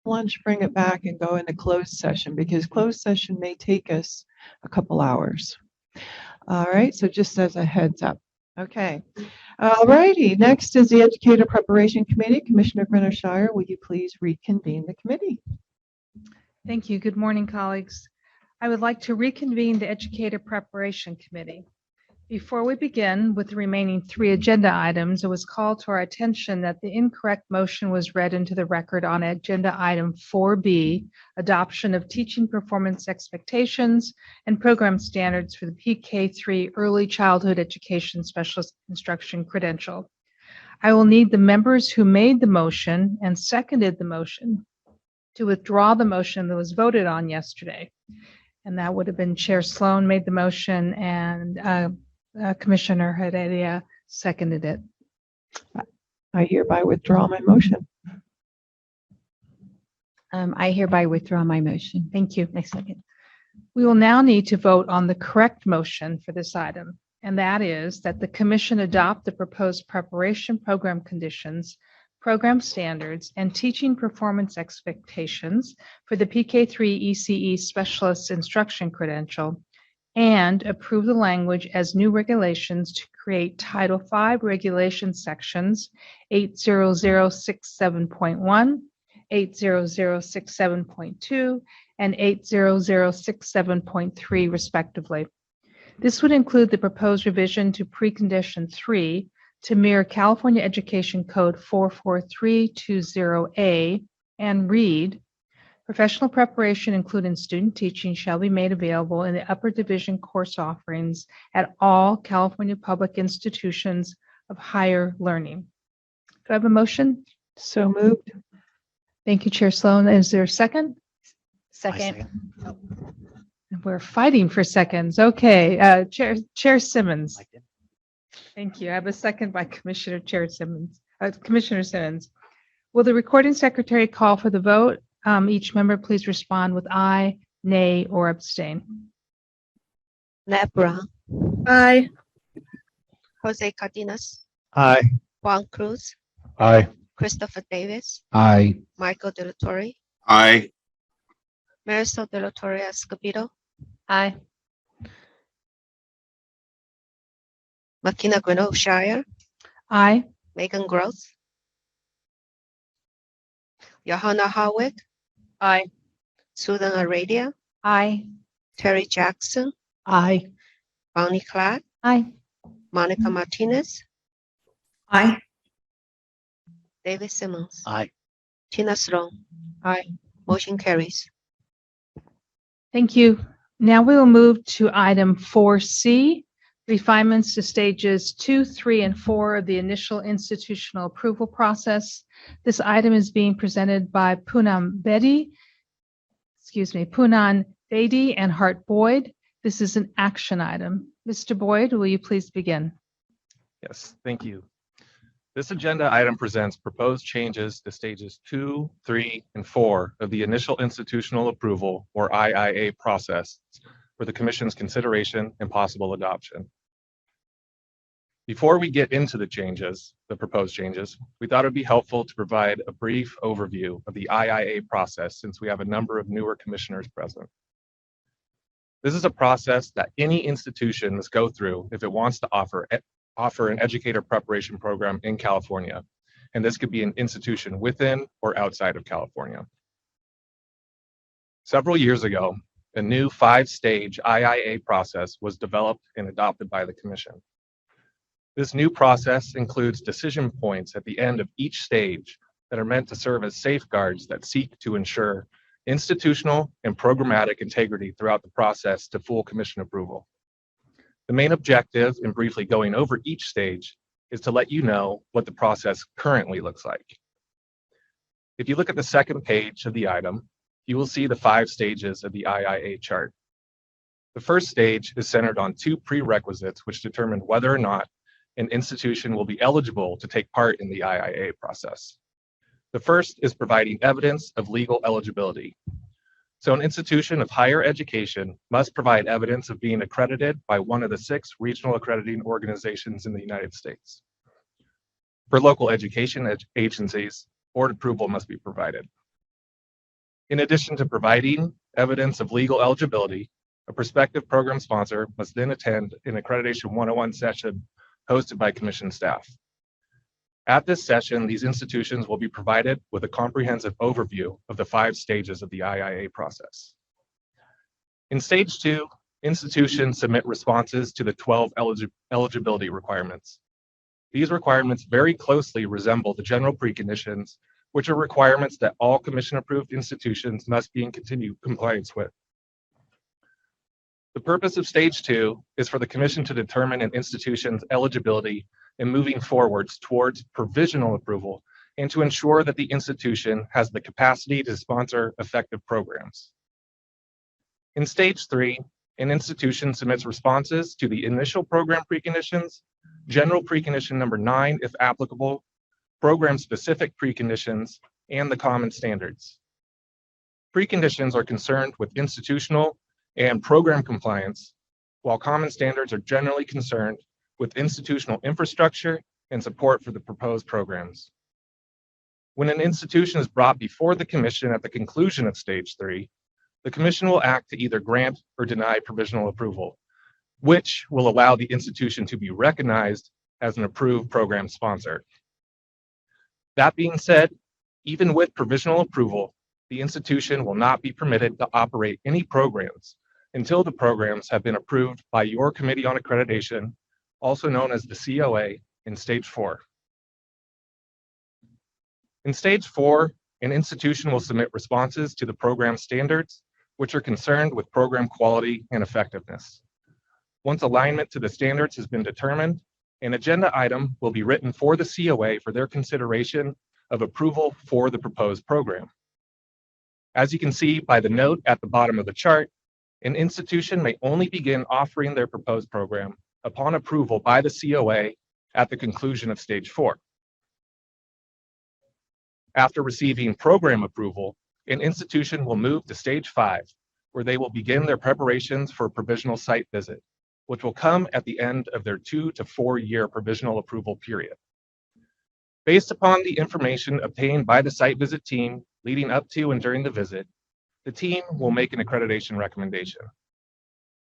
lunch, bring it back, and go into closed session, because closed session may take us a couple hours. All right, so just as a heads up. Okay. All righty. Next is the Educator Preparation Committee. Commissioner Grenner-Shire, will you please reconvene the committee? Thank you. Good morning, colleagues. I would like to reconvene the Educator Preparation Committee. Before we begin with the remaining 3 agenda items, it was called to our attention that the incorrect motion was read into the record on agenda item 4B, adoption of teaching performance expectations and program standards for the PK3 Early Childhood Education Specialist Instruction Credential. I will need the members who made the motion and seconded the motion to withdraw the motion that was voted on yesterday. And that would have been Chair Sloan made the motion and Commissioner Heredia seconded it. I hereby withdraw my motion. I hereby withdraw my motion. Thank you. I second. We will now need to vote on the correct motion for this item, and that is that the Commission adopt the proposed preparation program conditions, program standards, and teaching performance expectations for the PK3 ECE Specialist Instruction Credential, and approve the language as new regulations to create Title V regulation sections 80067.1, 80067.2, and 80067.3 respectively. This would include the proposed revision to precondition 3 to mirror California Education Code 44320A and read, professional preparation, including student teaching, shall be made available in the upper division course offerings at all California public institutions of higher learning. Do I have a motion? So moved. Thank you, Chair Sloan. Is there a second? Second. We're fighting for seconds. Okay, Chair Simmons. Thank you. I have a second by Commissioner Simmons. Will the recording secretary call for the vote? Each member please respond with aye, nay, or abstain. Nat Brown, Aye. Jose Cardenas, Aye. Juan Cruz, Aye. Christopher Davis, Aye. Michael De La Torre, Aye. Marisol De La Torre Escobedo, Aye. Makina Grenell-Shire, Aye. Megan Gross, Johanna Howitt, Aye. Susan Aradia, Aye. Terry Jackson, Aye. Bonnie Cladd, Aye. Monica Martinez, Aye. David Simmons, Aye. Tina Sloan. Aye. Motion carries. Thank you. Now we will move to item 4C, refinements to stages 2, 3, and 4 of the initial institutional approval process. This item is being presented by Punan Bedi and Hart Boyd. This is an action item. Mr. Boyd, will you please begin? Yes, thank you. This agenda item presents proposed changes to stages 2, 3, and 4 of the initial institutional approval, or IIA, process for the Commission's consideration and possible adoption. Before we get into the proposed changes, we thought it would be helpful to provide a brief overview of the IIA process since we have a number of newer commissioners present. This is a process that any institution must go through if it wants to offer an educator preparation program in California, and this could be an institution within or outside of California. Several years ago, a new 5-stage IIA process was developed and adopted by the Commission. This new process includes decision points at the end of each stage that are meant to serve as safeguards that seek to ensure institutional and programmatic integrity throughout the process to full Commission approval. The main objective in briefly going over each stage is to let you know what the process currently looks like. If you look at the second page of the item, you will see the 5 stages of the IIA chart. The first stage is centered on 2 prerequisites which determine whether or not an institution will be eligible to take part in the IIA process. The first is providing evidence of legal eligibility. So an institution of higher education must provide evidence of being accredited by one of the 6 regional accrediting organizations in the United States. For local education agencies, board approval must be provided. In addition to providing evidence of legal eligibility, a prospective program sponsor must then attend an Accreditation 101 session hosted by Commission staff. At this session, these institutions will be provided with a comprehensive overview of the 5 stages of the IIA process. In Stage 2, institutions submit responses to the 12 eligibility requirements. These requirements very closely resemble the general preconditions, which are requirements that all Commission-approved institutions must be in continued compliance with. The purpose of Stage 2 is for the Commission to determine an institution's eligibility in moving forwards towards provisional approval and to ensure that the institution has the capacity to sponsor effective programs. In Stage 3, an institution submits responses to the initial program preconditions, general precondition number 9 if applicable, program-specific preconditions, and the common standards. Preconditions are concerned with institutional and program compliance, while common standards are generally concerned with institutional infrastructure and support for the proposed programs. When an institution is brought before the Commission at the conclusion of Stage 3, the Commission will act to either grant or deny provisional approval, which will allow the institution to be recognized as an approved program sponsor. That being said, even with provisional approval, the institution will not be permitted to operate any programs until the programs have been approved by your Committee on Accreditation, also known as the COA, in Stage 4. In Stage 4, an institution will submit responses to the program standards, which are concerned with program quality and effectiveness. Once alignment to the standards has been determined, an agenda item will be written for the COA for their consideration of approval for the proposed program. As you can see by the note at the bottom of the chart, an institution may only begin offering their proposed program upon approval by the COA at the conclusion of Stage 4. After receiving program approval, an institution will move to Stage 5, where they will begin their preparations for a provisional site visit, which will come at the end of their 2 to 4 year provisional approval period. Based upon the information obtained by the site visit team leading up to and during the visit, the team will make an accreditation recommendation.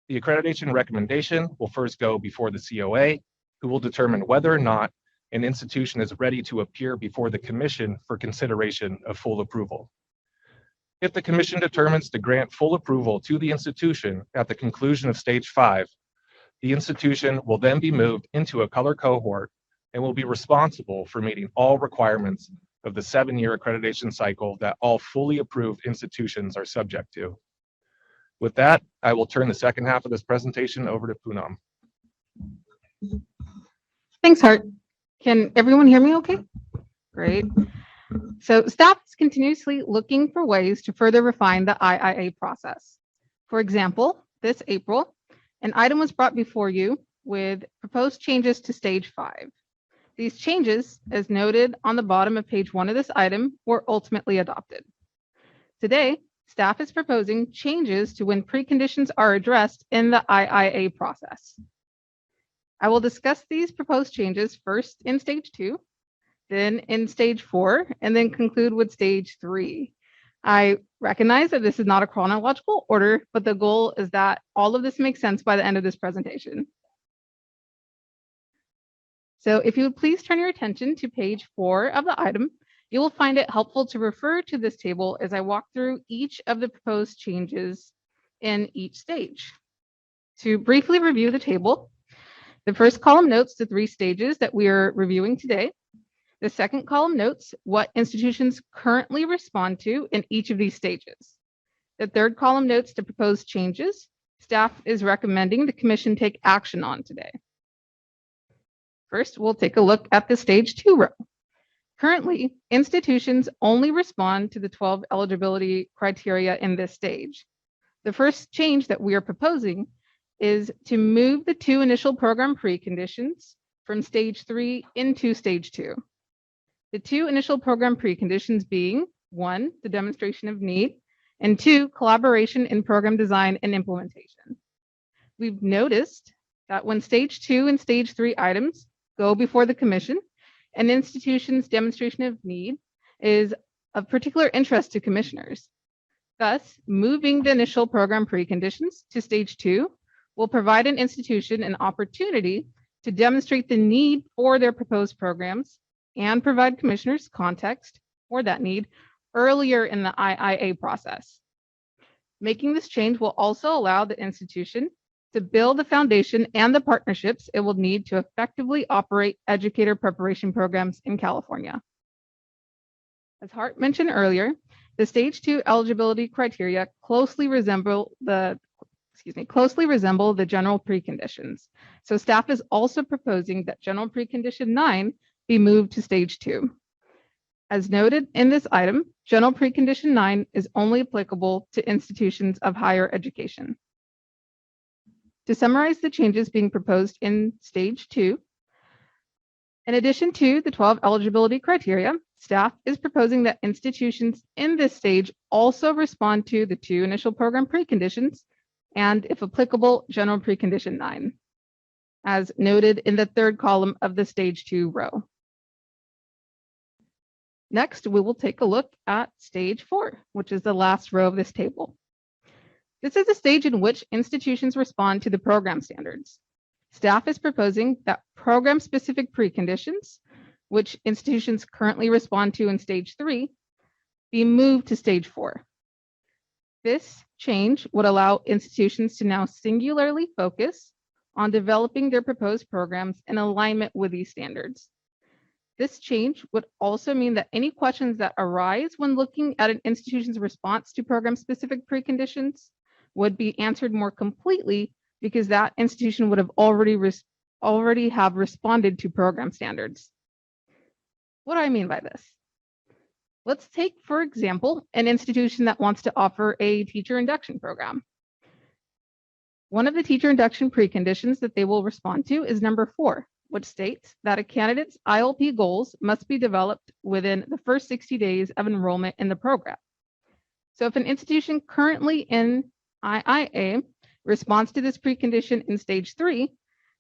The accreditation recommendation will first go before the COA, who will determine whether or not an institution is ready to appear before the Commission for consideration of full approval. If the Commission determines to grant full approval to the institution at the conclusion of Stage 5, the institution will then be moved into a color cohort and will be responsible for meeting all requirements of the 7-year accreditation cycle that all fully approved institutions are subject to. With that, I will turn the second half of this presentation over to Poonam. Thanks, Hart. Can everyone hear me okay? Great. So staff is continuously looking for ways to further refine the IIA process. For example, this April, an item was brought before you with proposed changes to Stage 5. These changes, as noted on the bottom of page 1 of this item, were ultimately adopted. Today, staff is proposing changes to when preconditions are addressed in the IIA process. I will discuss these proposed changes first in Stage 2, then in Stage 4, and then conclude with Stage 3. I recognize that this is not a chronological order, but the goal is that all of this makes sense by the end of this presentation. So if you would please turn your attention to page 4 of the item, you will find it helpful to refer to this table as I walk through each of the proposed changes in each stage. To briefly review the table, the first column notes the 3 stages that we are reviewing today. The second column notes what institutions currently respond to in each of these stages. The third column notes the proposed changes staff is recommending the Commission take action on today. First, we'll take a look at the Stage 2 row. Currently, institutions only respond to the 12 eligibility criteria in this stage. The first change that we are proposing is to move the 2 initial program preconditions from Stage 3 into Stage 2. The 2 initial program preconditions being 1, the demonstration of need, and 2, collaboration in program design and implementation. We've noticed that when Stage 2 and Stage 3 items go before the Commission, an institution's demonstration of need is of particular interest to commissioners. Thus, moving the initial program preconditions to stage 2 will provide an institution an opportunity to demonstrate the need for their proposed programs and provide commissioners context for that need earlier in the IIA process. Making this change will also allow the institution to build the foundation and the partnerships it will need to effectively operate educator preparation programs in California. As Hart mentioned earlier, the stage 2 eligibility criteria closely resemble the general preconditions. So staff is also proposing that general precondition 9 be moved to stage 2. As noted in this item, general precondition 9 is only applicable to institutions of higher education. To summarize the changes being proposed in stage 2, in addition to the 12 eligibility criteria, staff is proposing that institutions in this stage also respond to the 2 initial program preconditions and, if applicable, general precondition 9, as noted in the 3rd column of the stage 2 row. Next, we will take a look at stage 4, which is the last row of this table. This is a stage in which institutions respond to the program standards. Staff is proposing that program-specific preconditions, which institutions currently respond to in stage 3, be moved to stage 4. This change would allow institutions to now singularly focus on developing their proposed programs in alignment with these standards. This change would also mean that any questions that arise when looking at an institution's response to program-specific preconditions would be answered more completely because that institution would have already have responded to program standards. What do I mean by this? Let's take, for example, an institution that wants to offer a teacher induction program. One of the teacher induction preconditions that they will respond to is number 4, which states that a candidate's ILP goals must be developed within the first 60 days of enrollment in the program. So if an institution currently in IIA responds to this precondition in stage 3,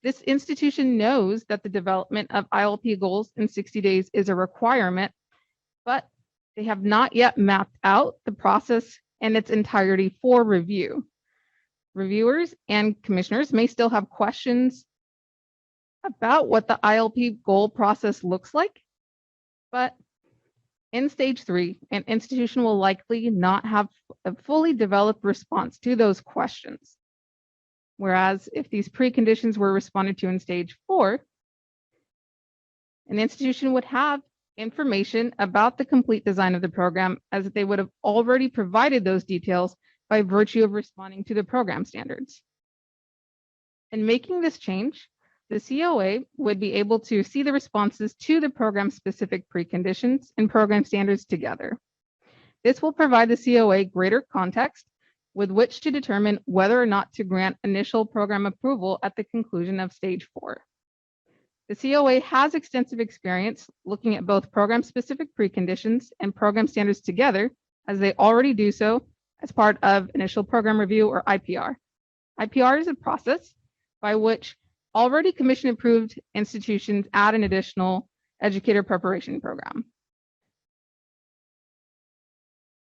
this institution knows that the development of ILP goals in 60 days is a requirement, but they have not yet mapped out the process in its entirety for review. Reviewers and commissioners may still have questions about what the ILP goal process looks like, but in stage 3, an institution will likely not have a fully developed response to those questions. Whereas if these preconditions were responded to in stage 4, an institution would have information about the complete design of the program, as they would have already provided those details by virtue of responding to the program standards. In making this change, the COA would be able to see the responses to the program-specific preconditions and program standards together. This will provide the COA greater context with which to determine whether or not to grant initial program approval at the conclusion of stage 4. The COA has extensive experience looking at both program-specific preconditions and program standards together, as they already do so as part of initial program review, or IPR. IPR is a process by which already commission-approved institutions add an additional educator preparation program.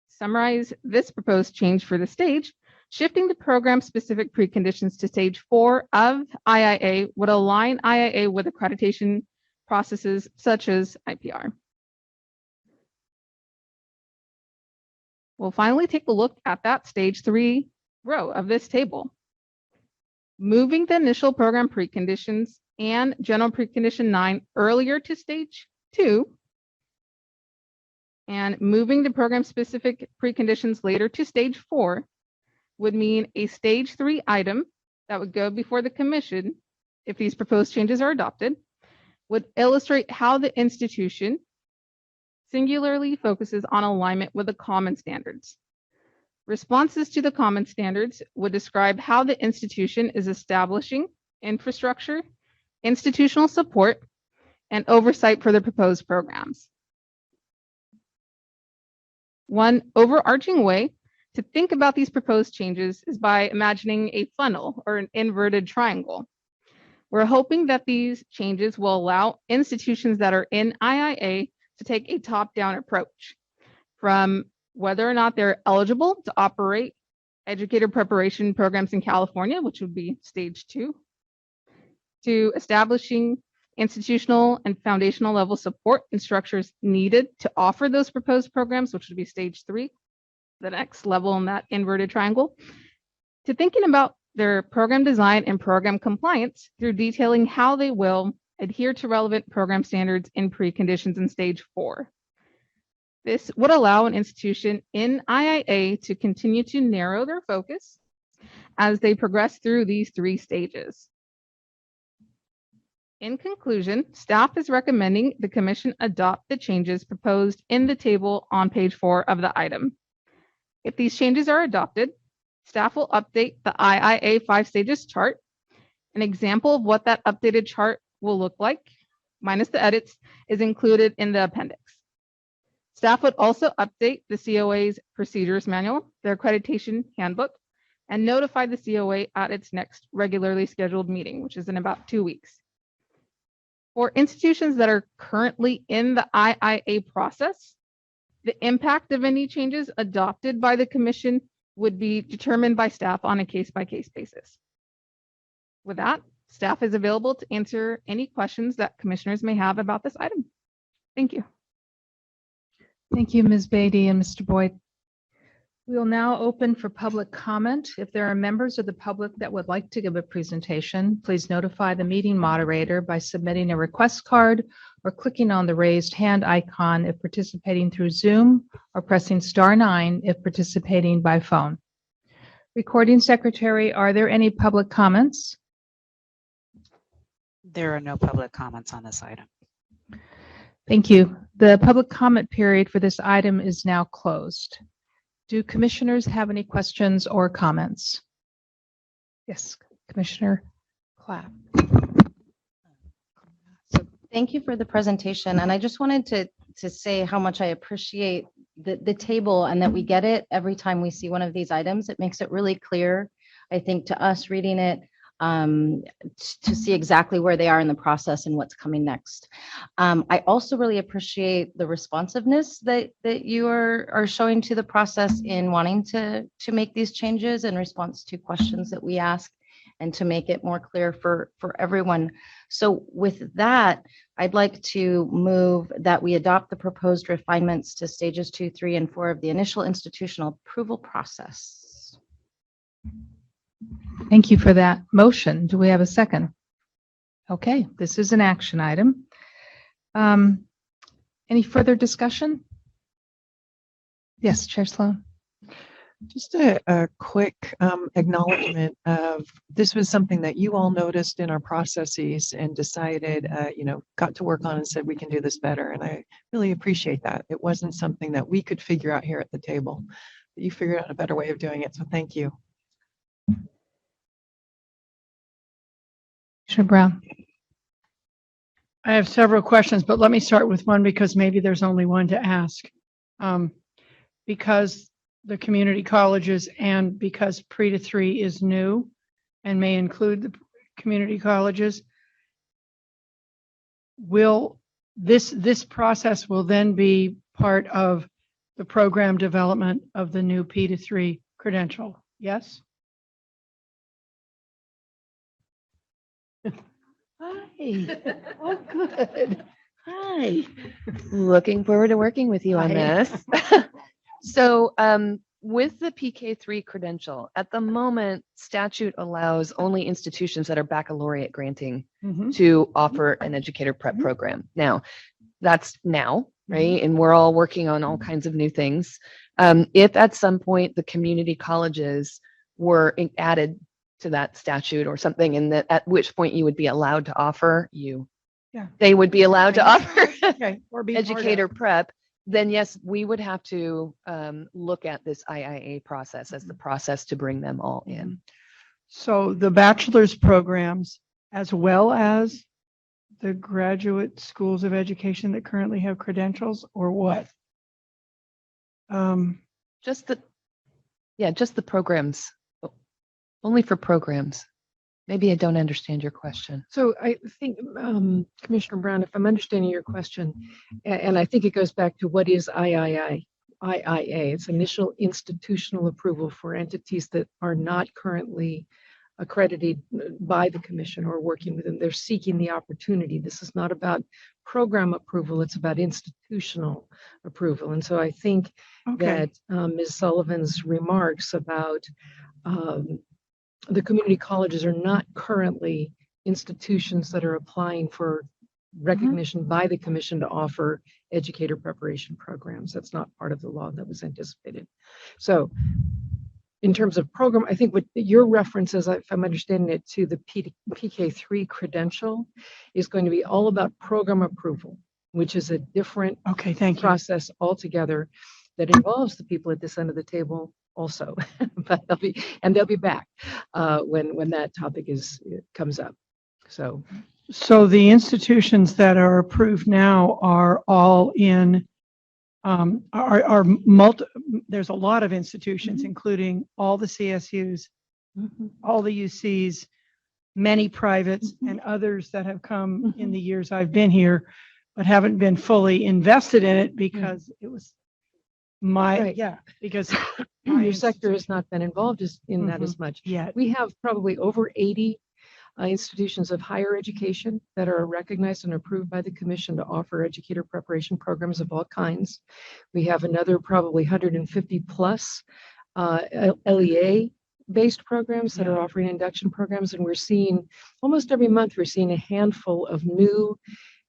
Summarize this proposed change for the stage, shifting the program-specific preconditions to stage 4 of IIA would align IIA with accreditation processes such as IPR. We'll finally take a look at that stage 3 row of this table. Moving the initial program preconditions and general precondition 9 earlier to stage 2, and moving the program-specific preconditions later to stage 4 would mean a stage 3 item that would go before the commission, if these proposed changes are adopted, would illustrate how the institution singularly focuses on alignment with the common standards. Responses to the common standards would describe how the institution is establishing infrastructure, institutional support, and oversight for the proposed programs. One overarching way to think about these proposed changes is by imagining a funnel or an inverted triangle. We're hoping that these changes will allow institutions that are in IIA to take a top-down approach, from whether or not they're eligible to operate educator preparation programs in California, which would be stage 2, to establishing institutional and foundational level support and structures needed to offer those proposed programs, which would be stage 3, the next level in that inverted triangle, to thinking about their program design and program compliance through detailing how they will adhere to relevant program standards and preconditions in stage 4. This would allow an institution in IIA to continue to narrow their focus as they progress through these 3 stages. In conclusion, staff is recommending the commission adopt the changes proposed in the table on page 4 of the item. If these changes are adopted, staff will update the IIA 5 stages chart. An example of what that updated chart will look like, minus the edits, is included in the appendix. Staff would also update the COA's procedures manual, their accreditation handbook, and notify the COA at its next regularly scheduled meeting, which is in about 2 weeks. For institutions that are currently in the IIA process, the impact of any changes adopted by the commission would be determined by staff on a case-by-case basis. With that, staff is available to answer any questions that commissioners may have about this item. Thank you. Thank you, Ms. Beatty and Mr. Boyd. We will now open for public comment. If there are members of the public that would like to give a presentation, please notify the meeting moderator by submitting a request card or clicking on the raised hand icon if participating through Zoom, or pressing *9 if participating by phone. Recording secretary, are there any public comments? There are no public comments on this item. Thank you. The public comment period for this item is now closed. Do commissioners have any questions or comments? Yes, Commissioner Clapp. So thank you for the presentation. And I just wanted to say how much I appreciate the table, and that we get it every time we see one of these items. It makes it really clear, I think, to us reading it, to see exactly where they are in the process and what's coming next. I also really appreciate the responsiveness that you are showing to the process in wanting to make these changes in response to questions that we ask, and to make it more clear for everyone. So with that, I'd like to move that we adopt the proposed refinements to stages 2, 3, and 4 of the initial institutional approval process. Thank you for that motion. Do we have a second? Okay, this is an action item. Any further discussion? Yes, Chair Sloan. Just a quick acknowledgement of this was something that you all noticed in our processes and decided, got to work on and said we can do this better. And I really appreciate that. It wasn't something that we could figure out here at the table, but you figured out a better way of doing it. So thank you. Commissioner Brown. I have several questions, but let me start with one because maybe there's only one to ask. Because the community colleges and because pre-3 is new and may include the community colleges, will this process will then be part of the program development of the new P-3 credential? Yes? Hi. Oh, good. Hi. Looking forward to working with you on this. So with the PK3 credential, at the moment, statute allows only institutions that are baccalaureate granting to offer an educator prep program. Now, that's now, right? And we're all working on all kinds of new things. If at some point the community colleges were added to that statute or something, and that at which point you would be allowed to offer they would be allowed to offer or be educator prep, then yes, we would have to look at this IIA process as the process to bring them all in. So the bachelor's programs, as well as the graduate schools of education that currently have credentials, or what? Just the programs, only for programs. Maybe I don't understand your question. So I think, Commissioner Brown, if I'm understanding your question, and I think it goes back to what is III? IIA. It's initial institutional approval for entities that are not currently accredited by the commission or working with them. They're seeking the opportunity. This is not about program approval, it's about institutional approval. And so I think Okay. that Ms. Sullivan's remarks about the community colleges are not currently institutions that are applying for recognition by the commission to offer educator preparation programs. That's not part of the law that was anticipated. So in terms of program, I think what your reference is, if I'm understanding it, to the PK3 credential is going to be all about program approval, which is a different Okay, thank you. process altogether that involves the people at this end of the table also. But they'll be back when that topic comes up. So the institutions that are approved now are all in, there's a lot of institutions, including all the CSUs, all the UCs, many privates, and others that have come in the years I've been here, but haven't been fully invested in it because it was because your sector has not been involved in that as much. yet. We have probably over 80 institutions of higher education that are recognized and approved by the commission to offer educator preparation programs of all kinds. We have another probably 150 plus LEA based programs that are offering induction programs. And we're seeing almost every month, we're seeing a handful of new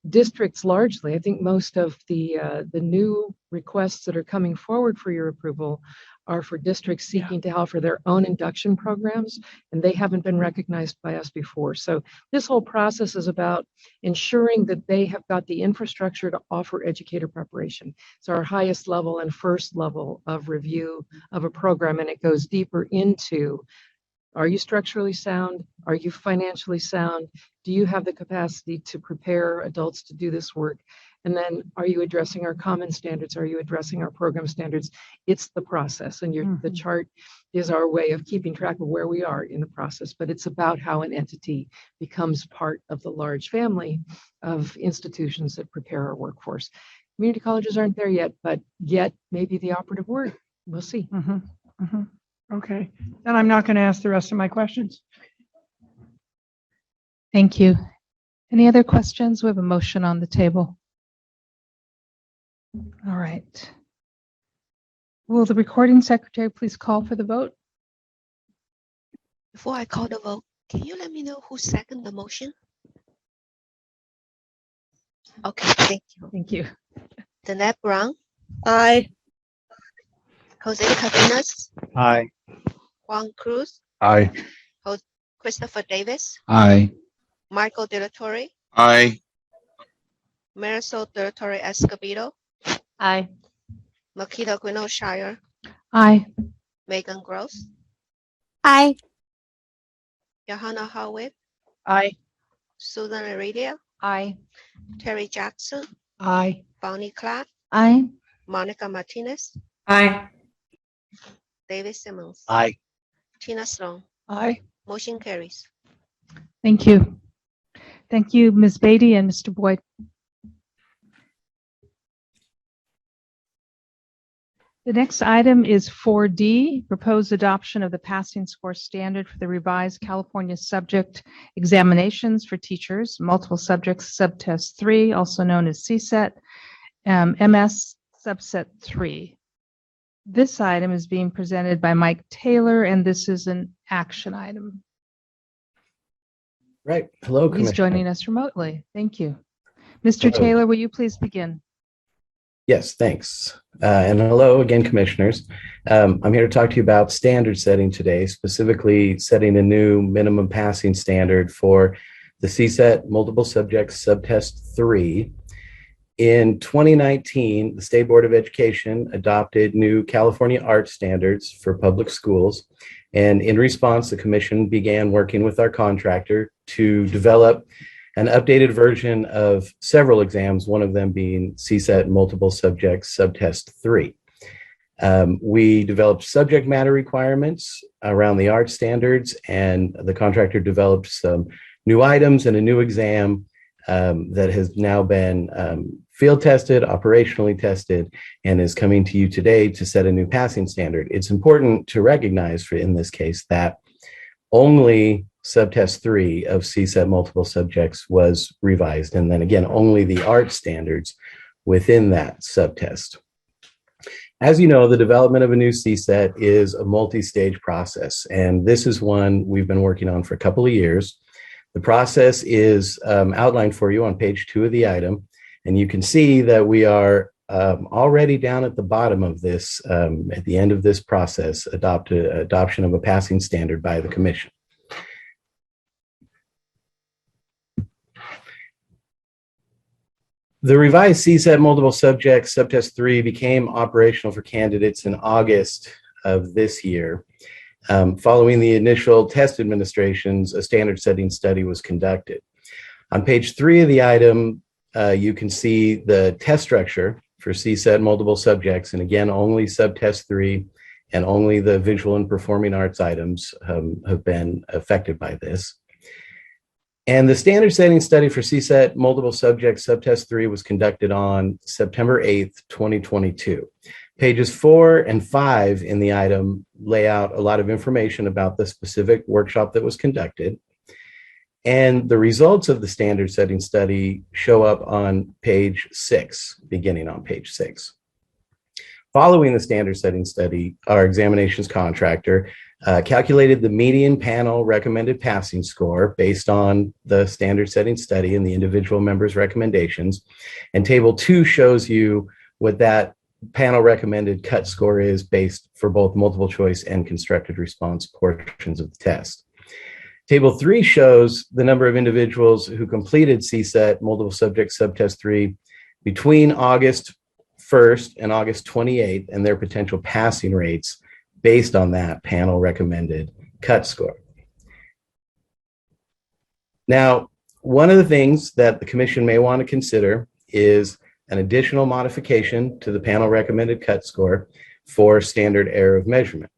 districts largely. I think most of the new requests that are coming forward for your approval are for districts seeking to offer their own induction programs, and they haven't been recognized by us before. So this whole process is about ensuring that they have got the infrastructure to offer educator preparation. It's our highest level and first level of review of a program, and it goes deeper into, are you structurally sound? Are you financially sound? Do you have the capacity to prepare adults to do this work? And then, are you addressing our common standards? Are you addressing our program standards? It's the process, and the chart is our way of keeping track of where we are in the process. But it's about how an entity becomes part of the large family of institutions that prepare our workforce. Community colleges aren't there yet, but yet maybe the operative word. We'll see. Okay, then I'm not going to ask the rest of my questions. Thank you. Any other questions? We have a motion on the table. All right. Will the recording secretary please call for the vote? Before I call the vote, can you let me know who seconded the motion? Okay, thank you. Thank you. Danette Brown, Aye. Jose Cardenas, Aye. Juan Cruz, Aye. Christopher Davis, Aye. Michael De La Torre, Aye. Marisol De La Torre Escobedo, Aye. Makita Gwynno Shire, Aye. Megan Gross, Aye. Johanna Howitt, Aye. Susan Aridia, Aye. Terry Jackson, Aye. Bonnie Clark, Aye. Monica Martinez, Aye. David Simmons, Aye. Tina Sloan. Aye. Motion carries. Thank you. Thank you, Ms. Beatty and Mr. Boyd. The next item is 4D, proposed adoption of the passing score standard for the revised California subject examinations for teachers, multiple subjects, Subtest 3, also known as CSET, MS Subset 3. This item is being presented by Mike Taylor, and this is an action item. Right. Hello, He's Commissioner. joining us remotely. Thank you. Mr. Hello. Taylor, will you please begin? Yes, thanks. And hello again, commissioners. I'm here to talk to you about standard setting today, specifically setting a new minimum passing standard for the CSET multiple subjects subtest 3. In 2019, the State Board of Education adopted new California art standards for public schools. And in response, the commission began working with our contractor to develop an updated version of several exams, one of them being CSET multiple subjects subtest 3. We developed subject matter requirements around the art standards, and the contractor developed some new items and a new exam that has now been field tested, operationally tested, and is coming to you today to set a new passing standard. It's important to recognize in this case that only subtest 3 of CSET multiple subjects was revised. And then again, only the art standards within that subtest. As you know, the development of a new CSET is a multi-stage process, and this is one we've been working on for a couple of years. The process is outlined for you on page 2 of the item, and you can see that we are already down at the bottom of this, at the end of this process, adoption of a passing standard by the Commission. The revised CSET multiple subjects subtest 3 became operational for candidates in August of this year. Following the initial test administrations, a standard setting study was conducted. On page 3 of the item, you can see the test structure for CSET multiple subjects, and again, only subtest 3 and only the visual and performing arts items have been affected by this. And the standard setting study for CSET multiple subjects subtest 3 was conducted on September 8th, 2022. Pages 4 and 5 in the item lay out a lot of information about the specific workshop that was conducted. And the results of the standard setting study show up on page 6, beginning on page 6. Following the standard setting study, our examinations contractor calculated the median panel recommended passing score based on the standard setting study and the individual members' recommendations. And table 2 shows you what that panel recommended cut score is based for both multiple choice and constructed response portions of the test. Table 3 shows the number of individuals who completed CSET multiple subject subtest 3 between August 1st and August 28th and their potential passing rates based on that panel recommended cut score. Now, one of the things that the Commission may want to consider is an additional modification to the panel recommended cut score for standard error of measurement.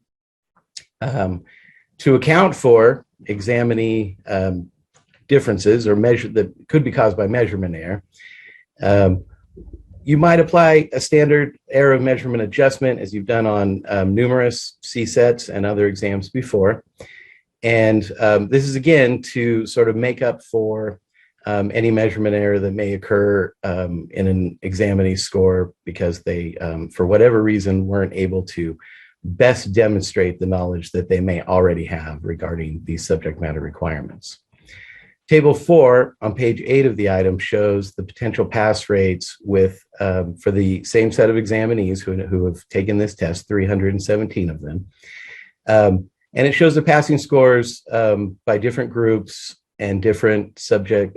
To account for examinee differences or measure that could be caused by measurement error, you might apply a standard error of measurement adjustment as you've done on numerous CSETs and other exams before. And this is again to sort of make up for any measurement error that may occur in an examinee's score because they, for whatever reason, weren't able to best demonstrate the knowledge that they may already have regarding these subject matter requirements. Table 4 on page 8 of the item shows the potential pass rates with for the same set of examinees who have taken this test, 317 of them. And it shows the passing scores by different groups and different standard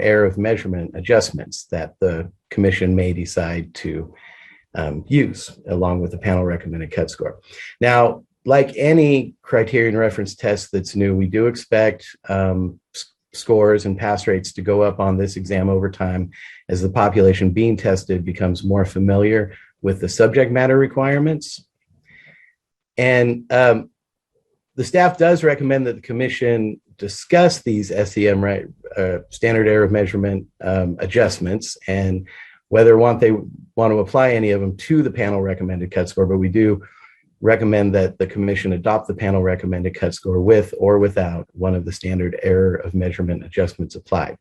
error of measurement adjustments that the Commission may decide to use along with the panel recommended cut score. Now, like any criterion reference test that's new, we do expect scores and pass rates to go up on this exam over time as the population being tested becomes more familiar with the subject matter requirements. And the staff does recommend that the Commission discuss these SEM standard error of measurement adjustments and whether they want to apply any of them to the panel recommended cut score, but we do recommend that the Commission adopt the panel recommended cut score with or without one of the standard error of measurement adjustments applied.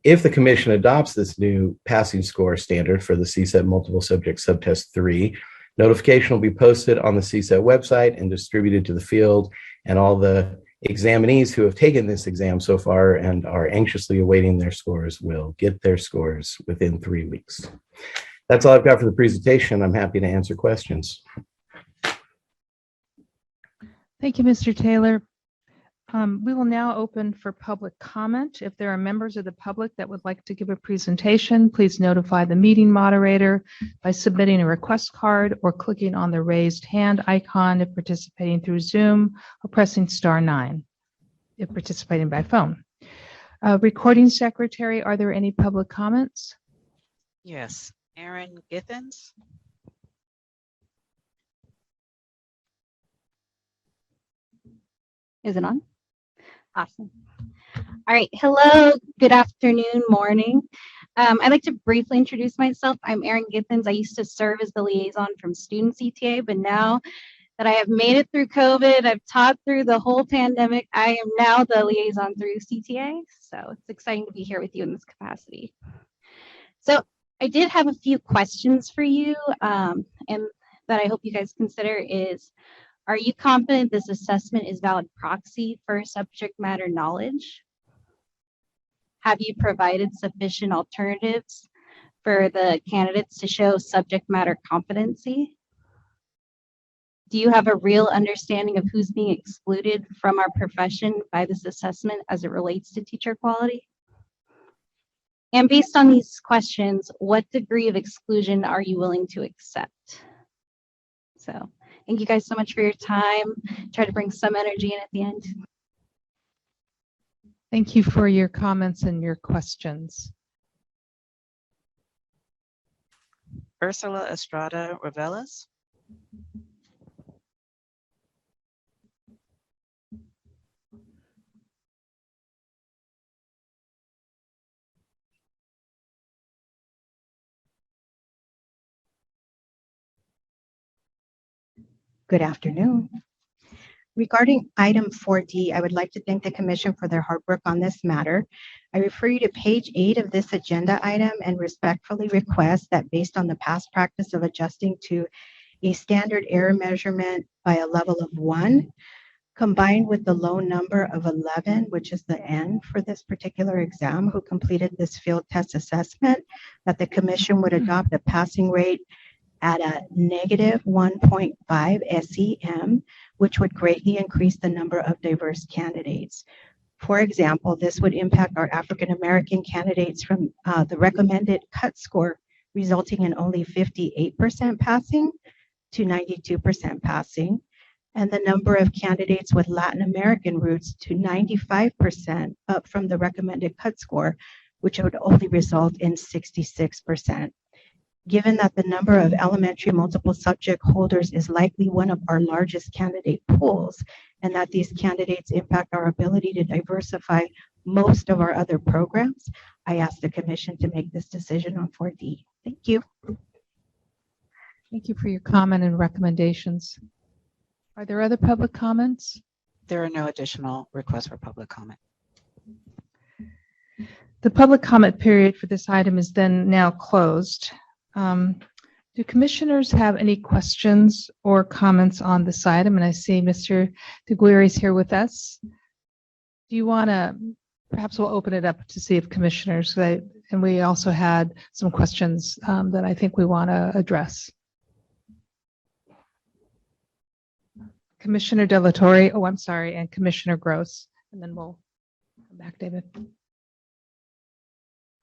If the Commission adopts this new passing score standard for the CSET multiple subject subtest 3, notification will be posted on the CSET website and distributed to the field, and all the examinees who have taken this exam so far and are anxiously awaiting their scores will get their scores within 3 weeks. That's all I've got for the presentation. I'm happy to answer questions. Thank you, Mr. Taylor. We will now open for public comment. If there are members of the public that would like to give a presentation, please notify the meeting moderator by submitting a request card or clicking on the raised hand icon if participating through Zoom, or pressing *9 if participating by phone. Recording secretary, are there any public comments? Yes. Aaron Githens. Is it on? Awesome. All right. Hello. Good afternoon, morning. I'd like to briefly introduce myself. I'm Erin Githens. I used to serve as the liaison from Student CTA, but now that I have made it through COVID, I've taught through the whole pandemic. I am now the liaison through CTA. So it's exciting to be here with you in this capacity. So I did have a few questions for you, and that I hope you guys consider is, are you confident this assessment is valid proxy for subject matter knowledge? Have you provided sufficient alternatives for the candidates to show subject matter competency? Do you have a real understanding of who's being excluded from our profession by this assessment as it relates to teacher quality? And based on these questions, what degree of exclusion are you willing to accept? So thank you guys so much for your time. Try to bring some energy in at the end. Thank you for your comments and your questions. Ursula Estrada Ravelas. Good afternoon. Regarding item 4D, I would like to thank the Commission for their hard work on this matter. I refer you to page 8 of this agenda item and respectfully request that based on the past practice of adjusting to a standard error measurement by a level of 1, combined with the low number of 11, which is the N for this particular exam, who completed this field test assessment, that the Commission would adopt a passing rate at a negative 1.5 SEM, which would greatly increase the number of diverse candidates. For example, this would impact our African American candidates from the recommended cut score, resulting in only 58% passing to 92% passing, and the number of candidates with Latin American roots to 95%, up from the recommended cut score, which would only result in 66%. Given that the number of elementary multiple subject holders is likely one of our largest candidate pools, and that these candidates impact our ability to diversify most of our other programs, I ask the Commission to make this decision on 4D. Thank you. Thank you for your comment and recommendations. Are there other public comments? There are no additional requests for public comment. The public comment period for this item is then now closed. Do commissioners have any questions or comments on this item? And I see Mr. DeGuiri is here with us. Do you want to, perhaps we'll open it up to see if commissioners, and we also had some questions that I think we want to address. Commissioner De La Torre, oh, I'm sorry, and Commissioner Gross, and then we'll come back, David.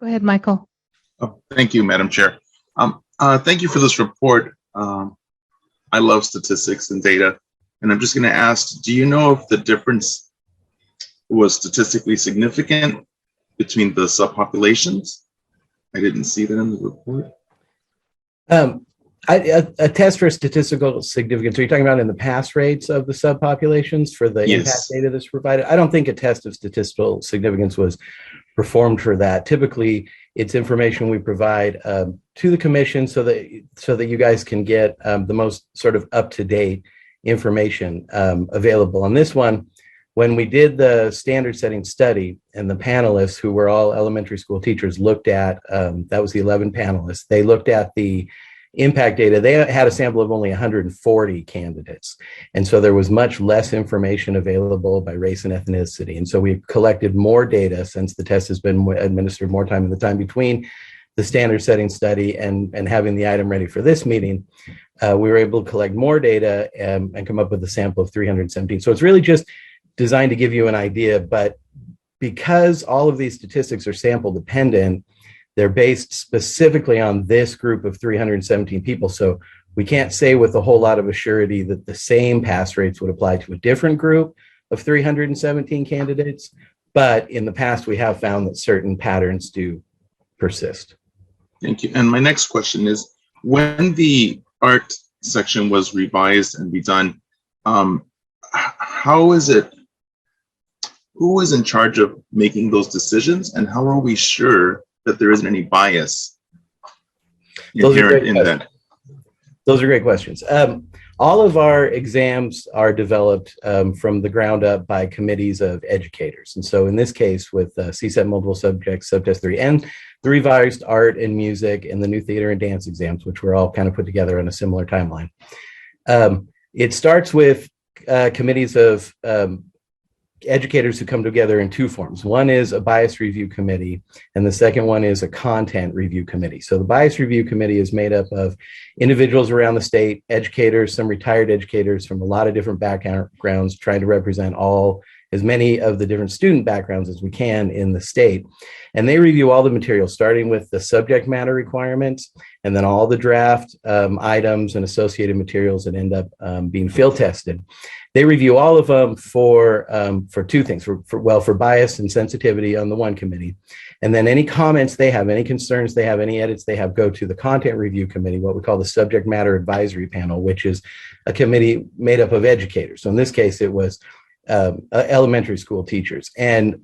Go ahead, Michael. Oh, thank you, Madam Chair. Thank you for this report. I love statistics and data, and I'm just going to ask, do you know if the difference was statistically significant between the subpopulations? I didn't see that in the report. A test for statistical significance, are you talking about in the pass rates of the subpopulations for the impact data that's provided? I don't think a test of statistical significance was performed for that. Typically, it's information we provide to the Commission so that you guys can get the most sort of up-to-date information available. On this one, when we did the standard setting study and the panelists, who were all elementary school teachers, looked at, that was the 11 panelists, they looked at the impact data. They had a sample of only 140 candidates. And so there was much less information available by race and ethnicity. And so we collected more data since the test has been administered more time in the time between the standard setting study and having the item ready for this meeting. We were able to collect more data and come up with a sample of 317. So it's really just designed to give you an idea, but because all of these statistics are sample dependent, they're based specifically on this group of 317 people. So we can't say with a whole lot of assurity that the same pass rates would apply to a different group of 317 candidates. But in the past, we have found that certain patterns do persist. Thank you. And my next question is, when the art section was revised and redone, how is it who is in charge of making those decisions, and how are we sure that there isn't any bias inherent in that? Those are great questions. All of our exams are developed from the ground up by committees of educators. And so in this case, with CSET multiple subjects, Subtest 3, and the revised art and music and the new theater and dance exams, which were all kind of put together on a similar timeline. It starts with committees of educators who come together in two forms. One is a bias review committee, and the second one is a content review committee. So the bias review committee is made up of individuals around the state, educators, some retired educators from a lot of different backgrounds, trying to represent as many of the different student backgrounds as we can in the state. And they review all the materials, starting with the subject matter requirements, and then all the draft items and associated materials that end up being field tested. They review all of them for two things, for bias and sensitivity on the one committee. And then any comments they have, any concerns they have, any edits they have, go to the content review committee, what we call the subject matter advisory panel, which is a committee made up of educators. So in this case, it was elementary school teachers. And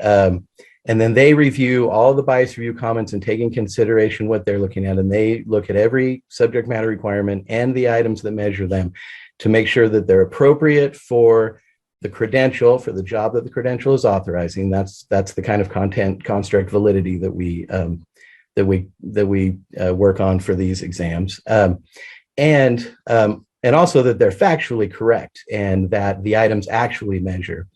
then they review all the bias review comments and take in consideration what they're looking at. And they look at every subject matter requirement and the items that measure them to make sure that they're appropriate for the credential, for the job that the credential is authorizing. That's the kind of content construct validity that we work on for these exams. And also that they're factually correct, and that the items actually measure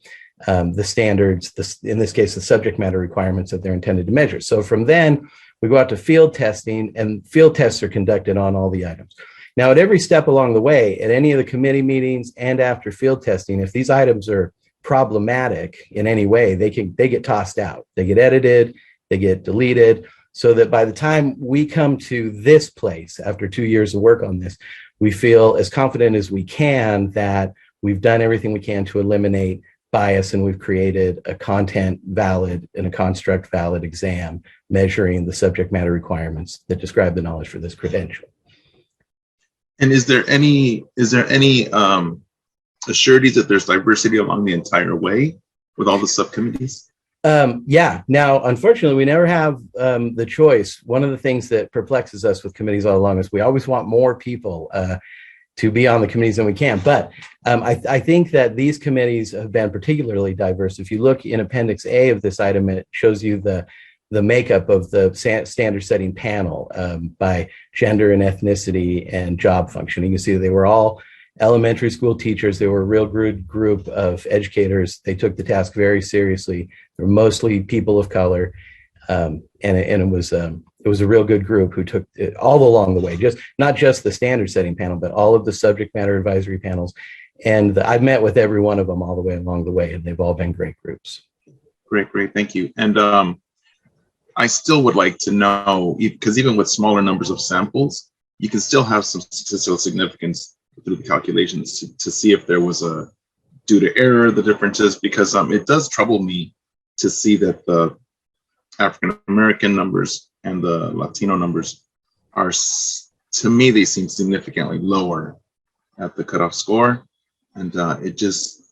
the standards, in this case, the subject matter requirements that they're intended to measure. So from then, we go out to field testing, and field tests are conducted on all the items. Now, at every step along the way, at any of the committee meetings and after field testing, if these items are problematic in any way, they get tossed out. They get edited, they get deleted, so that by the time we come to this place, after 2 years of work on this, we feel as confident as we can that we've done everything we can to eliminate bias, and we've created a content valid and a construct valid exam measuring the subject matter requirements that describe the knowledge for this credential. And is there any assurances that there's diversity along the entire way with all the subcommittees? Yeah. Now, unfortunately, we never have the choice. One of the things that perplexes us with committees all along is we always want more people to be on the committees than we can. But I think that these committees have been particularly diverse. If you look in Appendix A of this item, it shows you the makeup of the standard setting panel by gender and ethnicity and job function. You can see that they were all elementary school teachers. They were a real good group of educators. They took the task very seriously. They were mostly people of color, and it was a real good group who took it all along the way. Not just the standard setting panel, but all of the subject matter advisory panels. And I've met with every one of them all the way along the way, and they've all been great groups. Great, thank you. And I still would like to know, because even with smaller numbers of samples, you can still have some statistical significance through the calculations to see if there was a due to error, the differences, because it does trouble me to see that the African American numbers and the Latino numbers are, to me, they seem significantly lower at the cutoff score. And it just...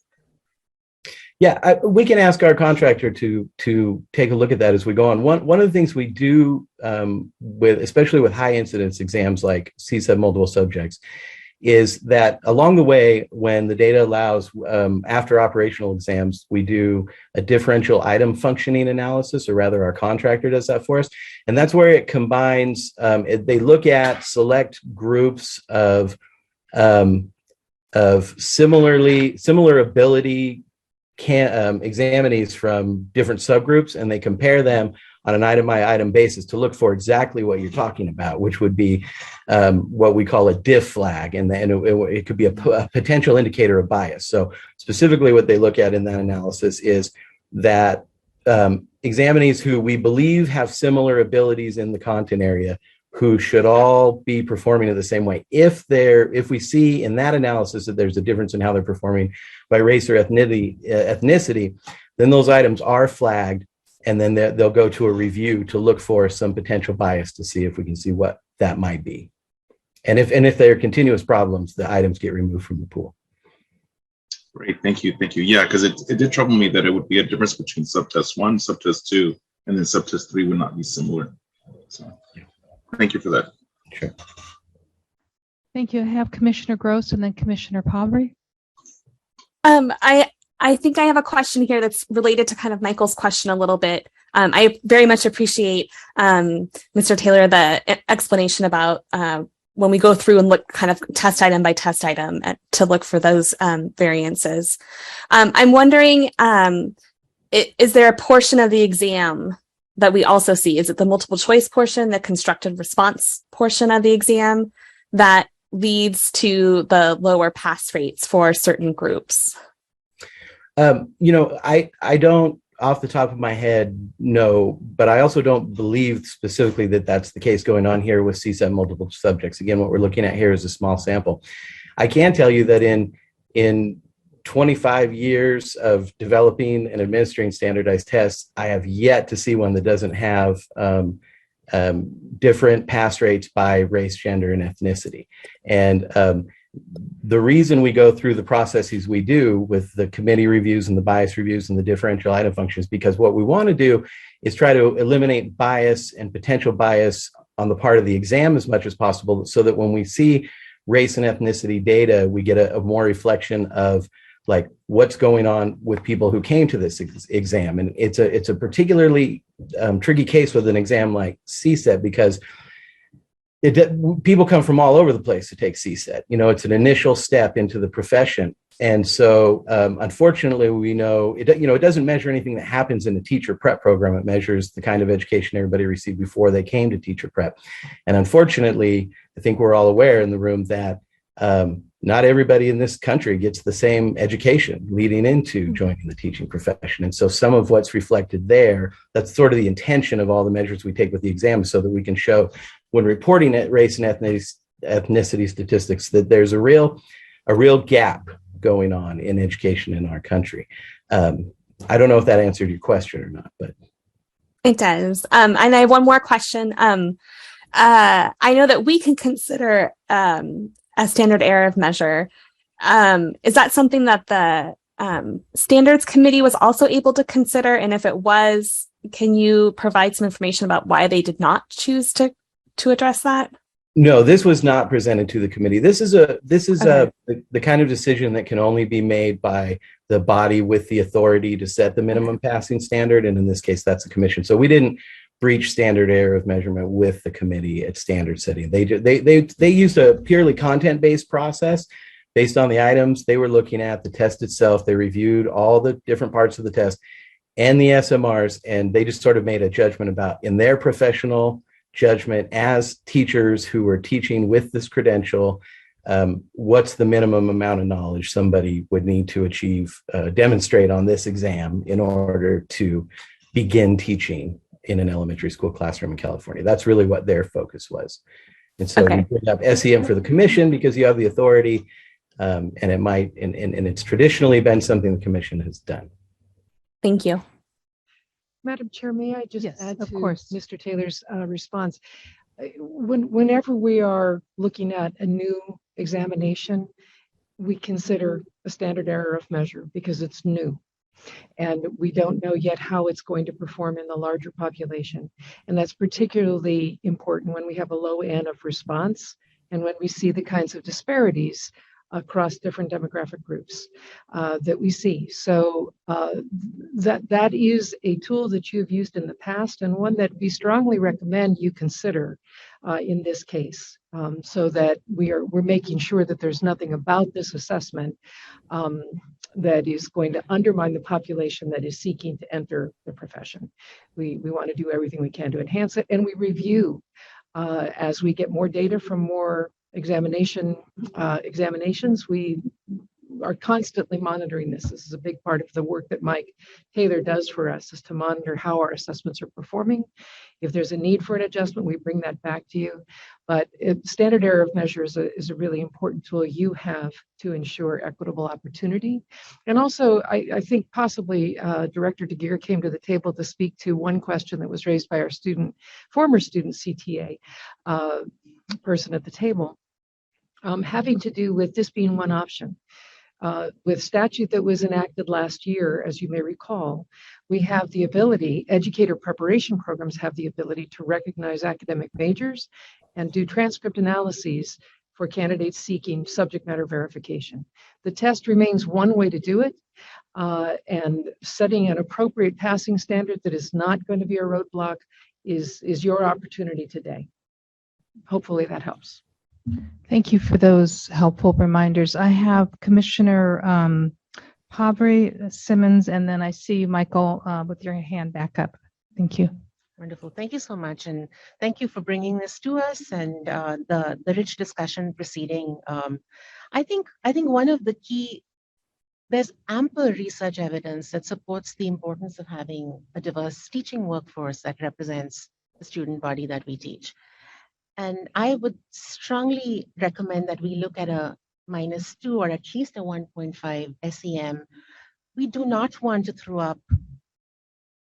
Yeah, we can ask our contractor to take a look at that as we go on. One of the things we do especially with high incidence exams like CSET multiple subjects, is that along the way, when the data allows, after operational exams, we do a differential item functioning analysis, or rather our contractor does that for us. And that's where it combines, they look at select groups of similar ability examinees from different subgroups, and they compare them on an item by item basis to look for exactly what you're talking about, which would be what we call a diff flag, and it could be a potential indicator of bias. So specifically what they look at in that analysis is that examinees who we believe have similar abilities in the content area, who should all be performing in the same way. If we see in that analysis that there's a difference in how they're performing by race or ethnicity, then those items are flagged, and then they'll go to a review to look for some potential bias to see if we can see what that might be. And if there are continuous problems, the items get removed from the pool. Great, thank you, thank you. Yeah, because it did trouble me that it would be a difference between subtest 1, subtest 2, and then subtest 3 would not be similar. So thank you for that. Sure. Thank you. I have Commissioner Gross and then Commissioner Pavry. I think I have a question here that's related to kind of Michael's question a little bit. I very much appreciate, Mr. Taylor, the explanation about when we go through and look kind of test item by test item to look for those variances. I'm wondering, is there a portion of the exam that we also see? Is it the multiple choice portion, the constructed response portion of the exam that leads to the lower pass rates for certain groups? I don't off the top of my head know, but I also don't believe specifically that that's the case going on here with CSET multiple subjects. Again, what we're looking at here is a small sample. I can tell you that in 25 years of developing and administering standardized tests, I have yet to see one that doesn't have different pass rates by race, gender, and ethnicity. And the reason we go through the processes we do with the committee reviews and the bias reviews and the differential item functions, because what we want to do is try to eliminate bias and potential bias on the part of the exam as much as possible, so that when we see race and ethnicity data, we get a more reflection of like what's going on with people who came to this exam. And it's a particularly tricky case with an exam like CSET, because people come from all over the place to take CSET. It's an initial step into the profession. And so unfortunately, we know it doesn't measure anything that happens in the teacher prep program. It measures the kind of education everybody received before they came to teacher prep. And unfortunately, I think we're all aware in the room that not everybody in this country gets the same education leading into joining the teaching profession. And so some of what's reflected there, that's sort of the intention of all the measures we take with the exam, so that we can show when reporting at race and ethnicity statistics that there's a real gap going on in education in our country. I don't know if that answered your question or not, but it does. And I have one more question. I know that we can consider a standard error of measure. Is that something that the standards committee was also able to consider? And if it was, can you provide some information about why they did not choose to address that? No, this was not presented to the committee. This is the kind of decision that can only be made by the body with the authority to set the minimum passing standard. And in this case, that's the commission. So we didn't breach standard error of measurement with the committee at standard setting. They used a purely content-based process based on the items. They were looking at the test itself. They reviewed all the different parts of the test and the SMRs, and they just sort of made a judgment about, in their professional judgment as teachers who were teaching with this credential, what's the minimum amount of knowledge somebody would need to achieve, demonstrate on this exam in order to begin teaching in an elementary school classroom in California. That's really what their focus was. And so we bring up SEM for the commission because you have the authority, and it might, and it's traditionally been something the commission has done. Thank you. Madam Chair, may I just add of to course. Mr. Taylor's response? Whenever we are looking at a new examination, we consider a standard error of measure because it's new. And we don't know yet how it's going to perform in the larger population. And that's particularly important when we have a low N of response and when we see the kinds of disparities across different demographic groups that we see. So that is a tool that you have used in the past and one that we strongly recommend you consider in this case, so that we're making sure that there's nothing about this assessment that is going to undermine the population that is seeking to enter the profession. We want to do everything we can to enhance it, and we review as we get more data from more examinations. We are constantly monitoring this. This is a big part of the work that Mike Taylor does for us, is to monitor how our assessments are performing. If there's a need for an adjustment, we bring that back to you. But standard error of measure is a really important tool you have to ensure equitable opportunity. And also, I think possibly Director DeGeer came to the table to speak to one question that was raised by our former student CTA person at the table, having to do with this being one option. With statute that was enacted last year, as you may recall, we have the ability, educator preparation programs have the ability to recognize academic majors and do transcript analyses for candidates seeking subject matter verification. The test remains one way to do it, and setting an appropriate passing standard that is not going to be a roadblock is your opportunity today. Hopefully that helps. Thank you for those helpful reminders. I have Commissioner Pabry, Simmons, and then I see Michael with your hand back up. Thank you. Wonderful. Thank you so much. And thank you for bringing this to us and the rich discussion proceeding. I think one of the key, there's ample research evidence that supports the importance of having a diverse teaching workforce that represents the student body that we teach. And I would strongly recommend that we look at a -2 or at least a 1.5 SEM. We do not want to throw up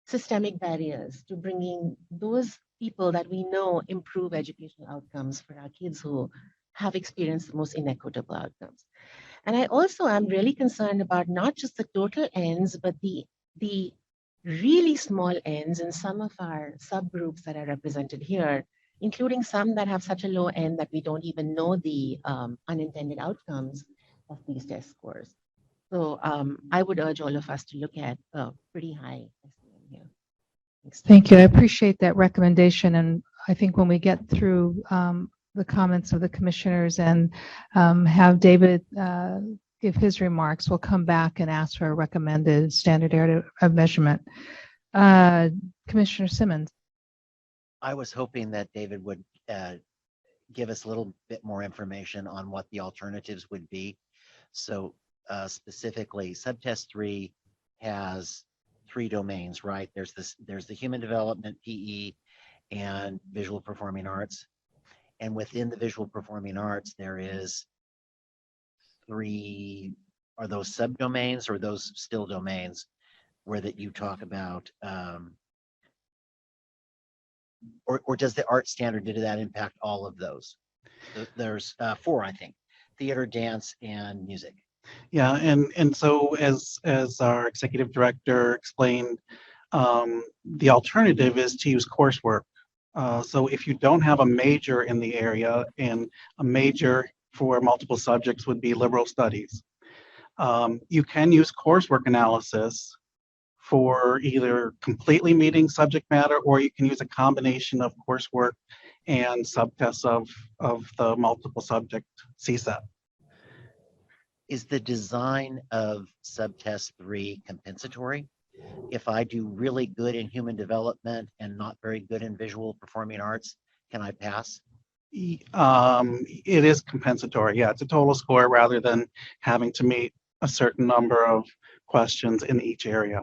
systemic barriers to bringing those people that we know improve educational outcomes for our kids who have experienced the most inequitable outcomes. And I also am really concerned about not just the total ends, but the really small ends in some of our subgroups that are represented here, including some that have such a low end that we don't even know the unintended outcomes of these test scores. So I would urge all of us to look at a pretty high SEM here. Thank you. I appreciate that recommendation. And I think when we get through the comments of the commissioners and have David give his remarks, we'll come back and ask for a recommended standard area of measurement. Commissioner Simmons. I was hoping that David would give us a little bit more information on what the alternatives would be. So specifically, Subtest 3 has 3 domains, right? There's the human development, PE, and visual performing arts. And within the visual performing arts, there is 3, are those subdomains or those still domains where that you talk about, or does the art standard, did that impact all of those? There's 4, I think: theater, dance, and music. Yeah, and so as our executive director explained, the alternative is to use coursework. So if you don't have a major in the area, and a major for multiple subjects would be liberal studies, you can use coursework analysis for either completely meeting subject matter, or you can use a combination of coursework and subtests of the multiple subject CSET. Is the design of Subtest 3 compensatory? If I do really good in human development and not very good in visual performing arts, can I pass? It is compensatory. Yeah, it's a total score rather than having to meet a certain number of questions in each area.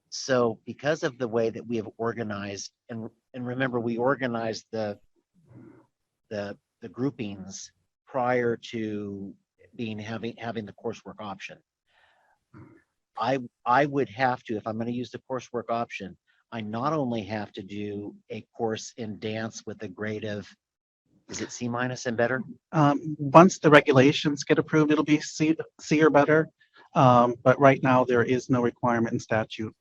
So because of the way that we have organized, and remember, we organized the groupings prior to having the coursework option. I would have to, if I'm going to use the coursework option, I not only have to do a course in dance with a grade of, is it C- and better? Once the regulations get approved, it'll be C or better. But right now there is no requirement in statute,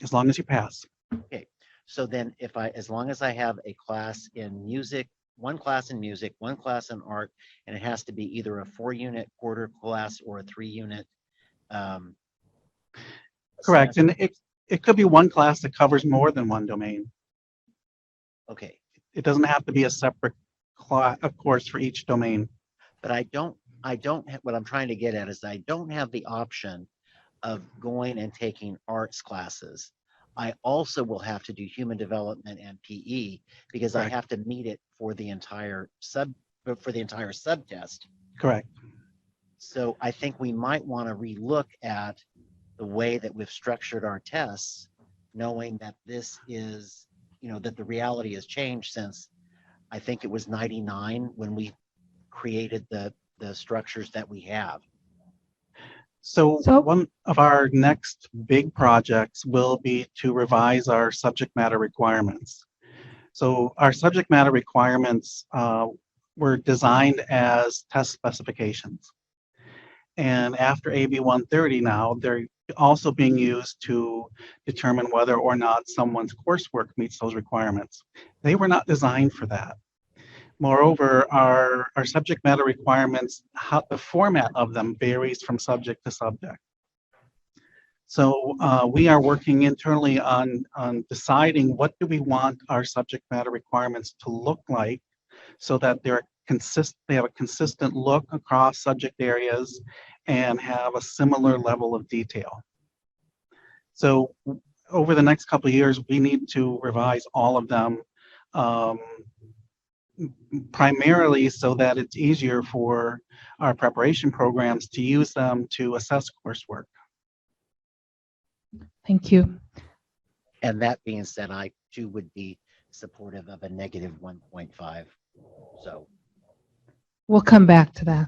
as long as you pass. Okay, so then as long as I have a class in music, 1 class in music, 1 class in art, and it has to be either a 4-unit quarter class or a 3-unit. Correct, and it could be 1 class that covers more than 1 domain. Okay. It doesn't have to be a separate course for each domain. But I don't what I'm trying to get at is I don't have the option of going and taking arts classes. I also will have to do human development and PE because I have to meet it for the entire subtest. Correct. So I think we might want to relook at the way that we've structured our tests, knowing that this is, that the reality has changed since I think it was 99 when we created the structures that we have. So one of our next big projects will be to revise our subject matter requirements. So our subject matter requirements were designed as test specifications. And after AB 130 now, they're also being used to determine whether or not someone's coursework meets those requirements. They were not designed for that. Moreover, our subject matter requirements, how the format of them varies from subject to subject. So we are working internally on deciding what do we want our subject matter requirements to look like so that they have a consistent look across subject areas and have a similar level of detail. So over the next couple of years, we need to revise all of them primarily so that it's easier for our preparation programs to use them to assess coursework. Thank you. And that being said, I too would be supportive of a negative 1.5. So We'll come back to that.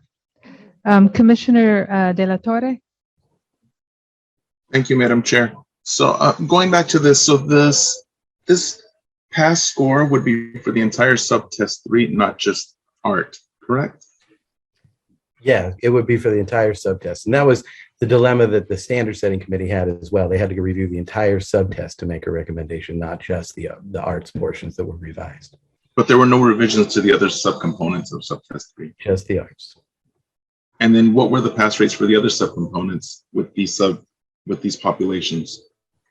Commissioner De La Torre? Thank you, Madam Chair. So going back to this, so this pass score would be for the entire subtest 3, not just art, correct? Yeah, it would be for the entire subtest. And that was the dilemma that the standard setting committee had as well. They had to review the entire subtest to make a recommendation, not just the arts portions that were revised. But there were no revisions to the other subcomponents of subtest 3. Just the arts. And then what were the pass rates for the other subcomponents with these populations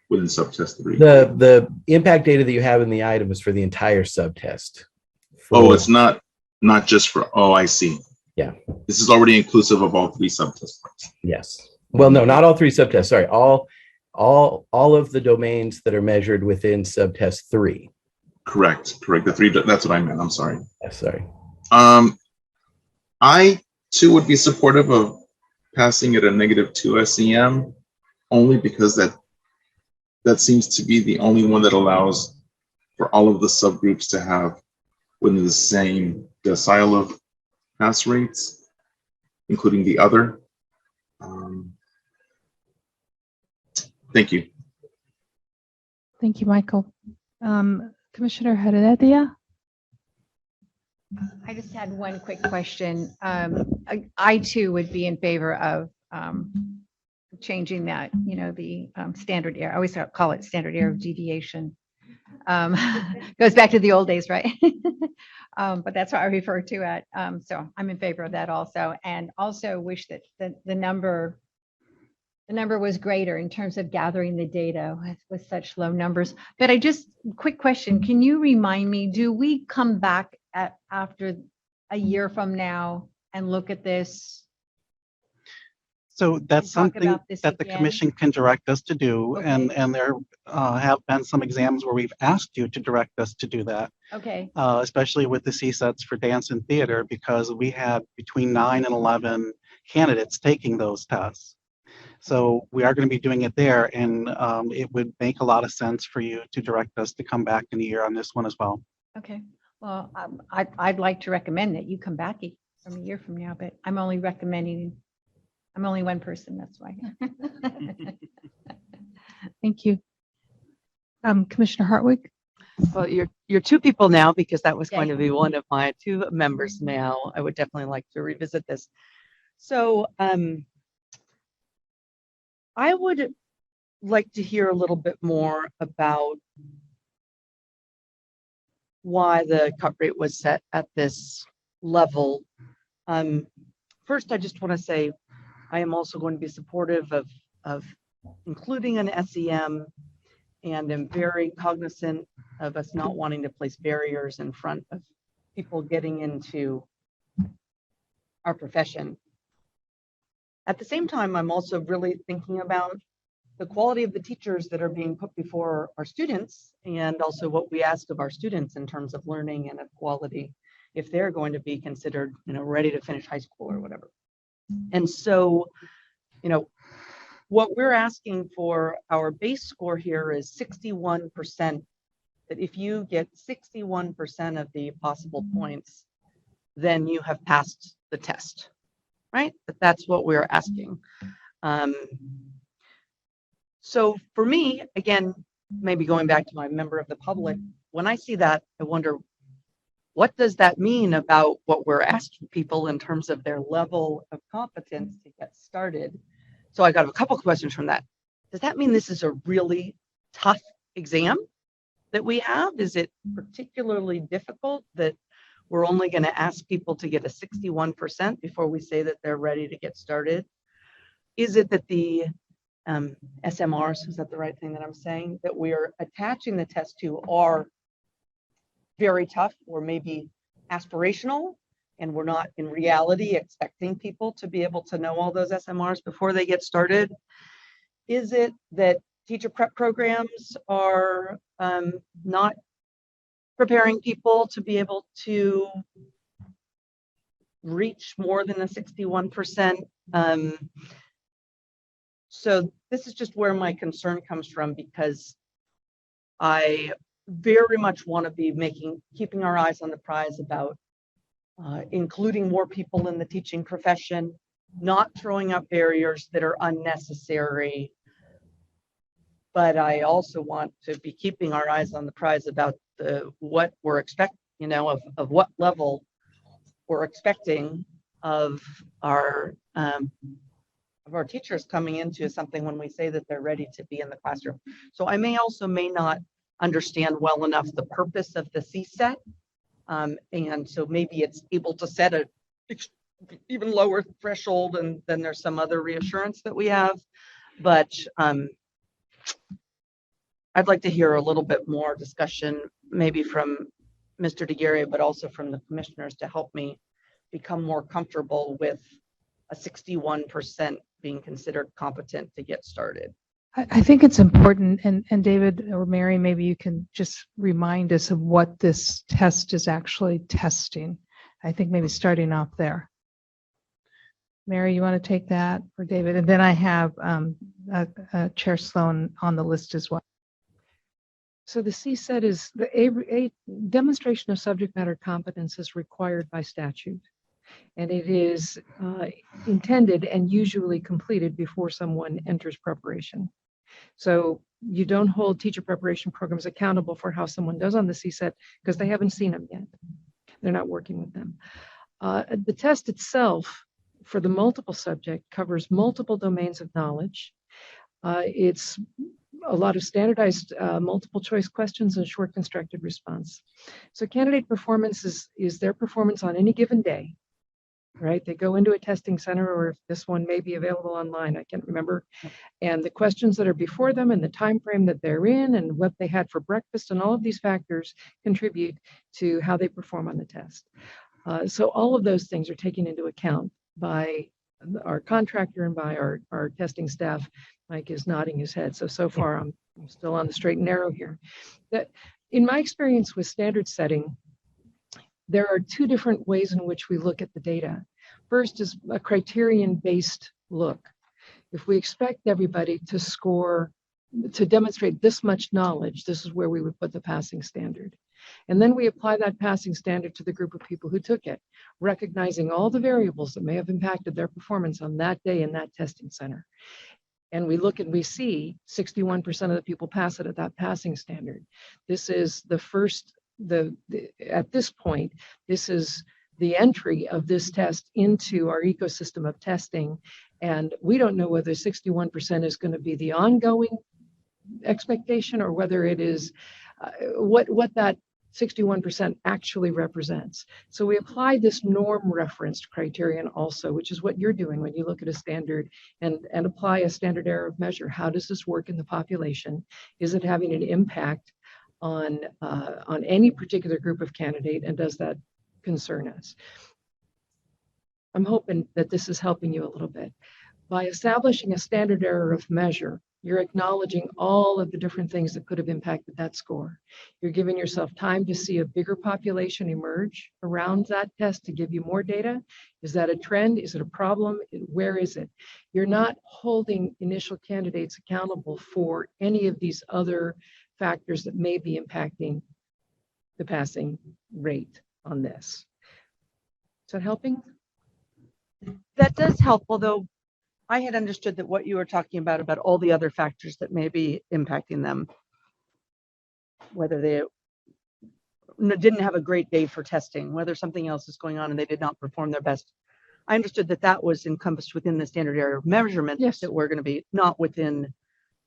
within subtest 3? The impact data that you have in the item is for the entire subtest. Oh, it's not just for, oh, I see. Yeah. This is already inclusive of all 3 subtest parts. Yes. Well, no, not all 3 subtests. Sorry, all of the domains that are measured within subtest 3. Correct. The 3. That's what I meant. I'm sorry. Yes, sorry. I too would be supportive of passing at a -2 SEM, only because that seems to be the only one that allows for all of the subgroups to have within the same decile of pass rates, including the other. Thank you. Thank you, Michael. Commissioner Heredia? I just had one quick question. I too would be in favor of changing that, the standard error. I always call it standard error of deviation. Goes back to the old days, right? But that's what I refer to it. So I'm in favor of that also, and also wish that the number was greater in terms of gathering the data with such low numbers. But quick question, can you remind me, do we come back after a year from now and look at this? So that's something that the again? commission can direct us to do. Okay. And there have been some exams where we've asked you to direct us to do that. Okay. Especially with the CSETs for dance and theater, because we had between 9 and 11 candidates taking those tests. So we are going to be doing it there, and it would make a lot of sense for you to direct us to come back in a year on this one as well. Okay. Well, I'd like to recommend that you come back from a year from now, but I'm only one person, that's why. Thank you. Commissioner Hartwig? Well, you're 2 people now, because that was going to be one of my 2 members now. I would definitely like to revisit this. So I would like to hear a little bit more about why the cut rate was set at this level. First, I just want to say I am also going to be supportive of including an SEM, and am very cognizant of us not wanting to place barriers in front of people getting into our profession. At the same time, I'm also really thinking about the quality of the teachers that are being put before our students, and also what we ask of our students in terms of learning and of quality, if they're going to be considered, ready to finish high school or whatever. And so, what we're asking for our base score here is 61%. That if you get 61% of the possible points, then you have passed the test, right? That's what we're asking. So for me, again, maybe going back to my member of the public, when I see that, I wonder, what does that mean about what we're asking people in terms of their level of competence to get started? So I got a couple questions from that. Does that mean this is a really tough exam that we have? Is it particularly difficult that we're only going to ask people to get a 61% before we say that they're ready to get started? Is it that the SMRs, is that the right thing that I'm saying, that we're attaching the test to are very tough or maybe aspirational, and we're not in reality expecting people to be able to know all those SMRs before they get started? Is it that teacher prep programs are not preparing people to be able to reach more than a 61%? So this is just where my concern comes from, because I very much want to be keeping our eyes on the prize about including more people in the teaching profession, not throwing up barriers that are unnecessary. But I also want to be keeping our eyes on the prize about what we're expecting, of what level we're expecting of our teachers coming into something when we say that they're ready to be in the classroom. So I may not understand well enough the purpose of the CSET. And so maybe it's able to set a even lower threshold, and then there's some other reassurance that we have. But I'd like to hear a little bit more discussion, maybe from Mr. DeGuerre, but also from the commissioners, to help me become more comfortable with a 61% being considered competent to get started. I think it's important, and David or Mary, maybe you can just remind us of what this test is actually testing. I think maybe starting off there. Mary, you want to take that, or David? And then I have Chair Sloan on the list as well. So the CSET is a demonstration of subject matter competence is required by statute, and it is intended and usually completed before someone enters preparation. So you don't hold teacher preparation programs accountable for how someone does on the CSET because they haven't seen them yet. They're not working with them. The test itself for the multiple subject covers multiple domains of knowledge. It's a lot of standardized multiple choice questions and short constructed response. So candidate performance is their performance on any given day, right? They go into a testing center, or if this one may be available online, I can't remember. And the questions that are before them and the time frame that they're in and what they had for breakfast and all of these factors contribute to how they perform on the test. So all of those things are taken into account by our contractor and by our testing staff. Mike is nodding his head. So far, I'm still on the straight and narrow here. That, in my experience with standard setting, there are two different ways in which we look at the data. First is a criterion-based look. If we expect everybody to score, to demonstrate this much knowledge, this is where we would put the passing standard. And then we apply that passing standard to the group of people who took it, recognizing all the variables that may have impacted their performance on that day in that testing center. And we look and we see 61% of the people pass it at that passing standard. This is the first, at this point, this is the entry of this test into our ecosystem of testing. And we don't know whether 61% is going to be the ongoing expectation or whether it is what that 61% actually represents. So we apply this norm referenced criterion also, which is what you're doing when you look at a standard and apply a standard error of measure. How does this work in the population? Is it having an impact on any particular group of candidate, and does that concern us? I'm hoping that this is helping you a little bit. By establishing a standard error of measure, you're acknowledging all of the different things that could have impacted that score. You're giving yourself time to see a bigger population emerge around that test to give you more data. Is that a trend? Is it a problem? Where is it? You're not holding initial candidates accountable for any of these other factors that may be impacting the passing rate on this. Is that helping? That does help, although I had understood that what you were talking about all the other factors that may be impacting them, whether they didn't have a great day for testing, whether something else is going on and they did not perform their best. I understood that that was encompassed within the standard error of measurement that we're going to be not within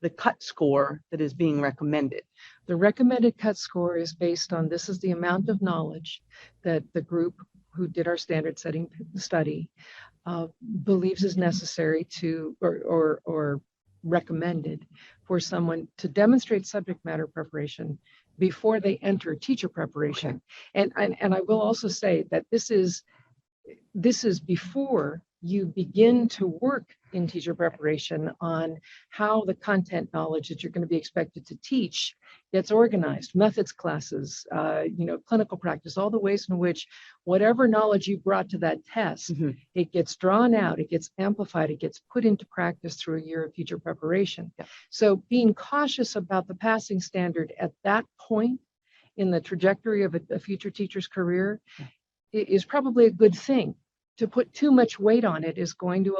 the cut score that is being recommended. The recommended cut score is based on this is the amount of knowledge that the group who did our standard setting study believes is necessary to or recommended for someone to demonstrate subject matter preparation before they enter teacher preparation. And I will also say that this is before you begin to work in teacher preparation on how the content knowledge that you're going to be expected to teach gets organized, methods classes, clinical practice, all the ways in which whatever knowledge you brought to that test, it gets drawn out, it gets amplified, it gets put into practice through a year of teacher preparation. So being cautious about the passing standard at that point in the trajectory of a future teacher's career is probably a good thing. To put too much weight on it is going to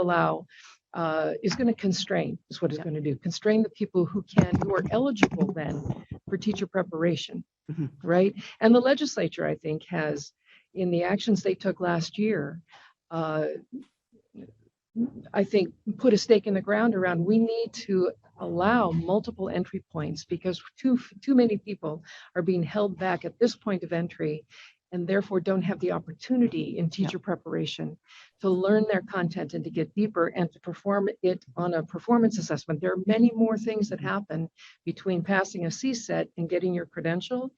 is going to constrain, is what it's going to do. Constrain the people who are eligible then for teacher preparation, right? And the legislature, I think, has, in the actions they took last year, I think put a stake in the ground around we need to allow multiple entry points because too many people are being held back at this point of entry and therefore don't have the opportunity in teacher preparation to learn their content and to get deeper and to perform it on a performance assessment. There are many more things that happen between passing a CSET and getting your credential.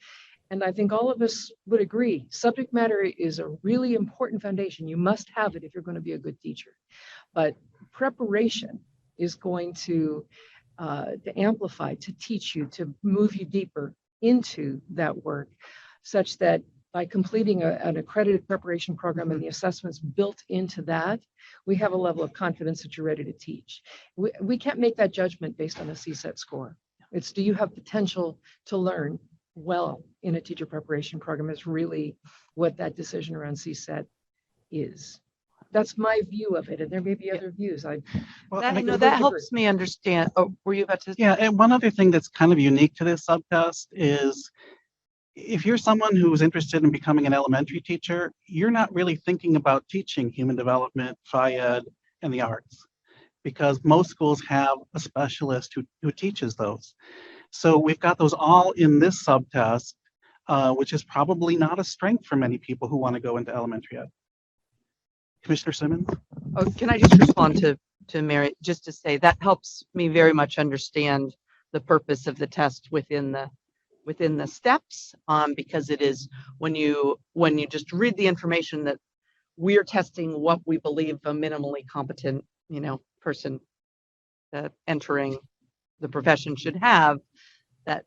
And I think all of us would agree, subject matter is a really important foundation. You must have it if you're going to be a good teacher. But preparation is going to amplify, to teach you, to move you deeper into that work, such that by completing an accredited preparation program and the assessments built into that, we have a level of confidence that you're ready to teach. We can't make that judgment based on a CSET score. It's do you have potential to learn well in a teacher preparation program is really what that decision around CSET is. That's my view of it, and there may be other views. That helps me understand. Oh, were you about to? Yeah, and one other thing that's kind of unique to this subtest is if you're someone who's interested in becoming an elementary teacher, you're not really thinking about teaching human development, Phi-Ed, and the arts, because most schools have a specialist who teaches those. So we've got those all in this subtest, which is probably not a strength for many people who want to go into elementary ed. Commissioner Simmons? Oh, can I just respond to Mary, just to say that helps me very much understand the purpose of the test within the steps, because it is when you just read the information that we're testing what we believe a minimally competent person entering the profession should have, that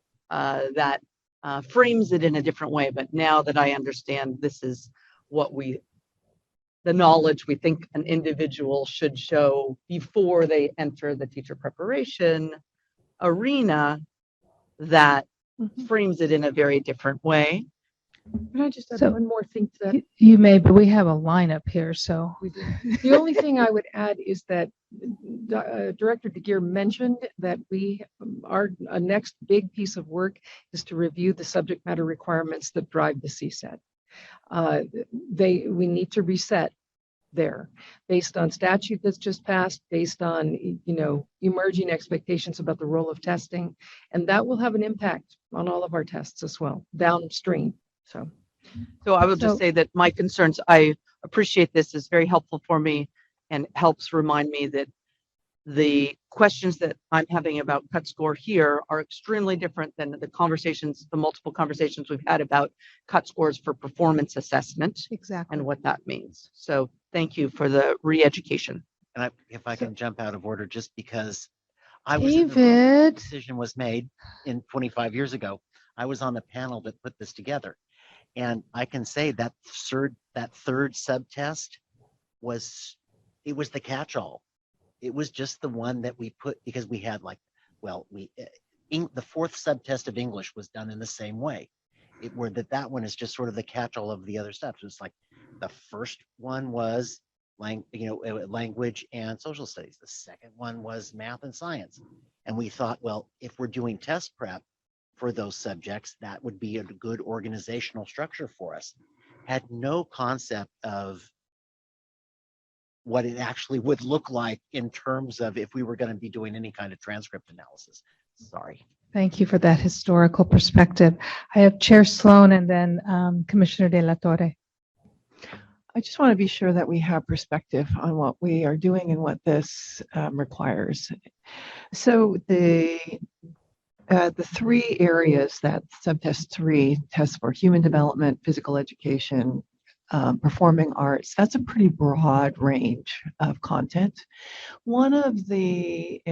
frames it in a different way. But now that I understand this is the knowledge we think an individual should show before they enter the teacher preparation arena, that frames it in a very different way. Can I just add So- one more thing to that? You may, but we have a lineup here, so. The only thing I would add is that Director DeGeer mentioned that our next big piece of work is to review the subject matter requirements that drive the CSET. We need to reset there based on statute that's just passed, based on emerging expectations about the role of testing, and that will have an impact on all of our tests as well downstream. So I will just say that my concerns, I appreciate this, is very helpful for me and helps remind me that the questions that I'm having about cut score here are extremely different than the multiple conversations we've had about cut scores for performance assessment. Exactly. And what that means. So thank you for the re-education. And if I can jump out of order, just because I was in the room when the David. decision was made in 25 years ago. I was on the panel that put this together, and I can say that third subtest was the catch-all. It was just the one that we put because we had the fourth subtest of English was done in the same way. That one is just sort of the catch-all of the other steps. It's like the first one was language and social studies. The second one was math and science. And we thought, well, if we're doing test prep, for those subjects that would be a good organizational structure for us. Had no concept of what it actually would look like in terms of if we were going to be doing any kind of transcript analysis. Sorry. Thank you for that historical perspective. I have Chair Sloan and then Commissioner De La Torre. I just want to be sure that we have perspective on what we are doing and what this requires. So the three areas that Subtest 3 tests for: human development, physical education, performing arts. That's a pretty broad range of content. One of the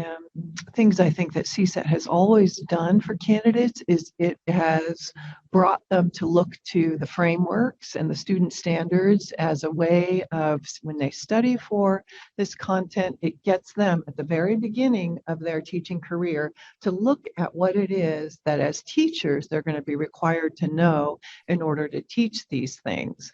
things I think that CSET has always done for candidates is it has brought them to look to the frameworks and the student standards as a way of, when they study for this content, it gets them at the very beginning of their teaching career to look at what it is that as teachers they're going to be required to know in order to teach these things.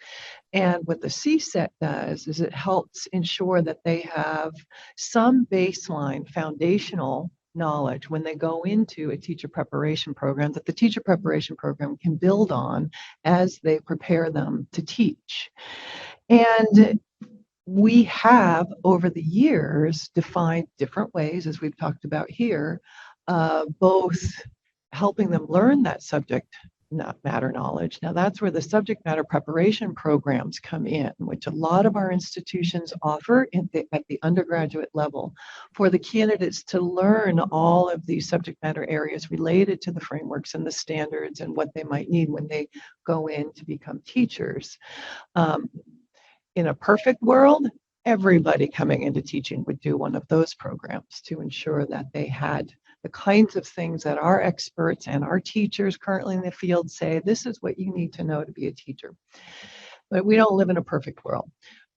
And what the CSET does is it helps ensure that they have some baseline foundational knowledge when they go into a teacher preparation program that the teacher preparation program can build on as they prepare them to teach. And we have, over the years, defined different ways, as we've talked about here, both helping them learn that subject matter knowledge. Now that's where the subject matter preparation programs come in, which a lot of our institutions offer at the undergraduate level for the candidates to learn all of these subject matter areas related to the frameworks and the standards and what they might need when they go in to become teachers. In a perfect world, everybody coming into teaching would do one of those programs to ensure that they had the kinds of things that our experts and our teachers currently in the field say, this is what you need to know to be a teacher. But we don't live in a perfect world.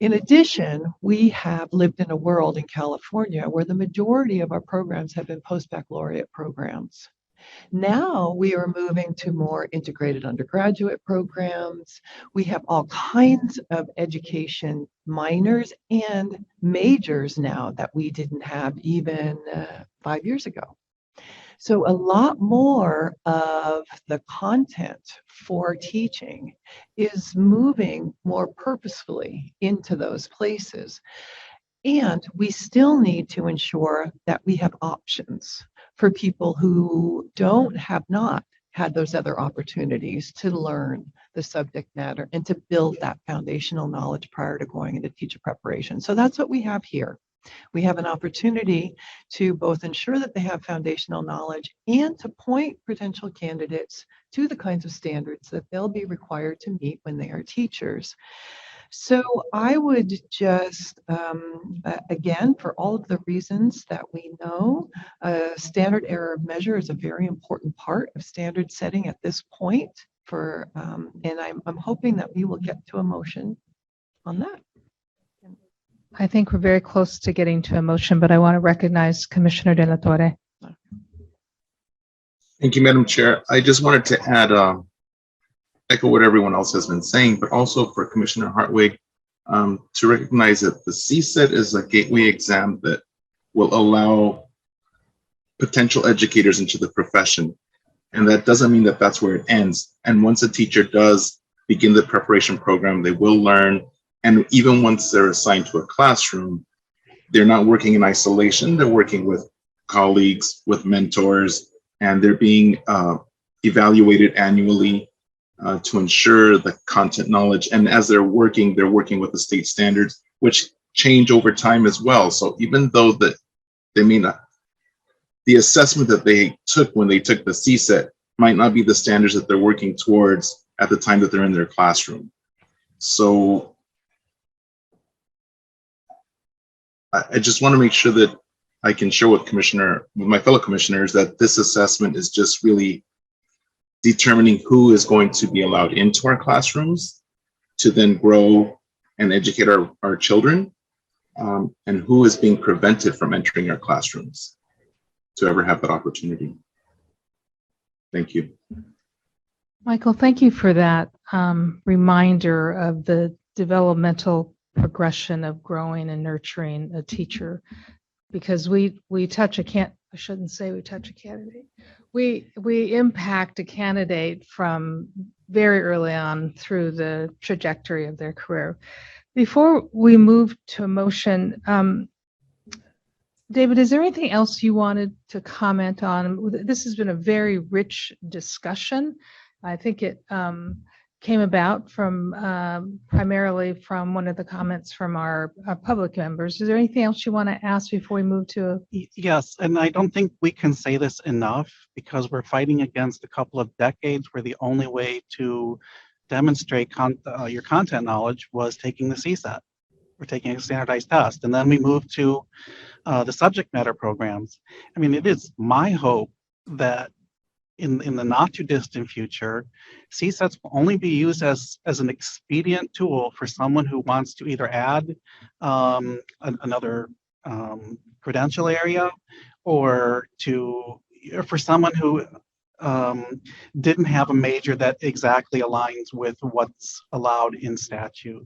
In addition, we have lived in a world in California where the majority of our programs have been post-baccalaureate programs. Now we are moving to more integrated undergraduate programs. We have all kinds of education minors and majors now that we didn't have even 5 years ago. So a lot more of the content for teaching is moving more purposefully into those places. And we still need to ensure that we have options for people who have not had those other opportunities to learn the subject matter and to build that foundational knowledge prior to going into teacher preparation. So that's what we have here. We have an opportunity to both ensure that they have foundational knowledge and to point potential candidates to the kinds of standards that they'll be required to meet when they are teachers. So I would just, again, for all of the reasons that we know, standard error of measure is a very important part of standard setting at this point. And I'm hoping that we will get to a motion on that. I think we're very close to getting to a motion, but I want to recognize Commissioner De La Torre. Thank you, Madam Chair. I just wanted to add, echo what everyone else has been saying, but also for Commissioner Hartwig to recognize that the CSET is a gateway exam that will allow potential educators into the profession. And that doesn't mean that that's where it ends. And once a teacher does begin the preparation program, they will learn. And even once they're assigned to a classroom, they're not working in isolation. They're working with colleagues, with mentors, and they're being evaluated annually to ensure the content knowledge. And as they're working with the state standards, which change over time as well. So even though that they may not, the assessment that they took when they took the CSET might not be the standards that they're working towards at the time that they're in their classroom. So I just want to make sure that I can share with my fellow commissioners that this assessment is just really determining who is going to be allowed into our classrooms to then grow and educate our children, and who is being prevented from entering our classrooms to ever have that opportunity. Thank you. Michael, thank you for that reminder of the developmental progression of growing and nurturing a teacher. because we touch a I shouldn't say we touch a candidate. We impact a candidate from very early on through the trajectory of their career. Before we move to a motion, David, is there anything else you wanted to comment on? This has been a very rich discussion. I think it came about from primarily from one of the comments from our public members. Is there anything else you want to ask before we move to? Yes, and I don't think we can say this enough because we're fighting against a couple of decades where the only way to demonstrate your content knowledge was taking the CSET. We're taking a standardized test, and then we moved to the subject matter programs. I mean, it is my hope that in the not too distant future, CSETs will only be used as an expedient tool for someone who wants to either add another credential area or for someone who didn't have a major that exactly aligns with what's allowed in statute.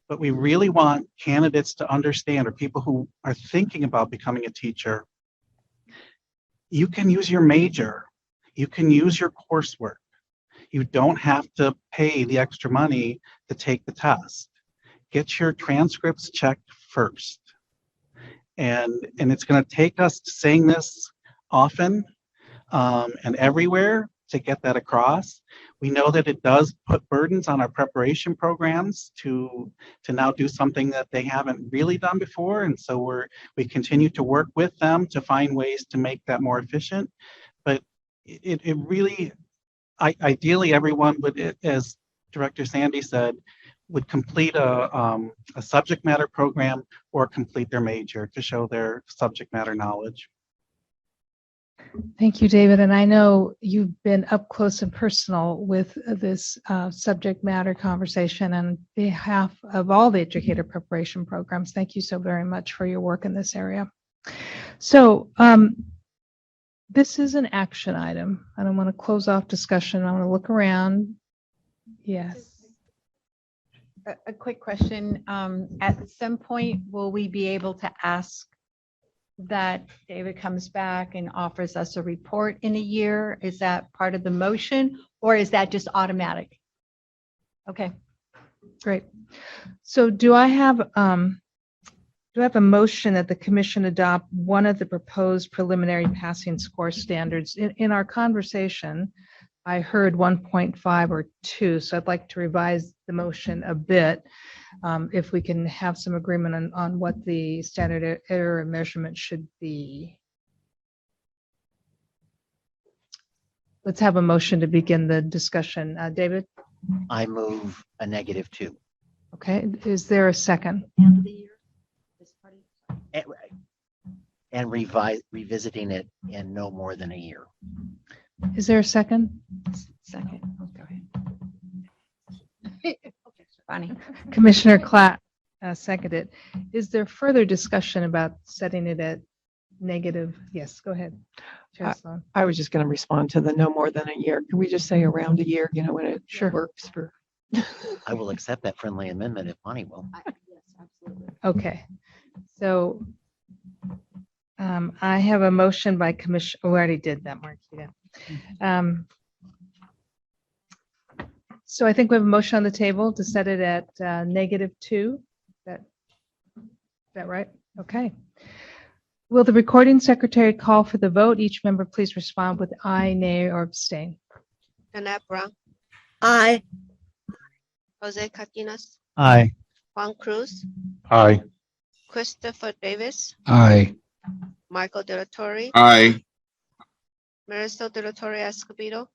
But we really want candidates to understand, or people who are thinking about becoming a teacher, you can use your major. You can use your coursework. You don't have to pay the extra money to take the test. Get your transcripts checked first. And it's going to take us saying this often and everywhere to get that across. We know that it does put burdens on our preparation programs to now do something that they haven't really done before. And so we continue to work with them to find ways to make that more efficient. But it really, ideally, everyone would, as Director Sandy said, would complete a subject matter program or complete their major to show their subject matter knowledge. Thank you, David. And I know you've been up close and personal with this subject matter conversation on behalf of all the educator preparation programs. Thank you so very much for your work in this area. So this is an action item. I don't want to close off discussion. I want to look around. Yes. A quick question. At some point, will we be able to ask that David comes back and offers us a report in a year? Is that part of the motion, or is that just automatic? Okay. Great. So do I have a motion that the commission adopt one of the proposed preliminary passing score standards? In our conversation, I heard 1.5 or 2, so I'd like to revise the motion a bit. If we can have some agreement on what the standard error measurement should be. Let's have a motion to begin the discussion. David? I move a -2. Okay, is there a second? And revisiting it in no more than a year. Is there a second? Second. Go ahead. Funny. Commissioner Klatt seconded. Is there further discussion about setting it at negative? Yes, go ahead. Chair Sloan. I was just going to respond to the no more than a year. Can we just say around a year, when it works for? I will accept that friendly amendment if Bonnie will. Yes, absolutely. Okay. So I have a motion by Commissioner, we already did that, Marquita. So I think we have a motion on the table to set it at -2. Is that right? Okay. Will the recording secretary call for the vote? Each member please respond with aye, nay, or abstain. Danette Brown, Aye. Jose Cardenas, Aye. Juan Cruz, Aye. Christopher Davis, Aye. Michael De La Torre, Aye. Marisol De La Torre Escobedo,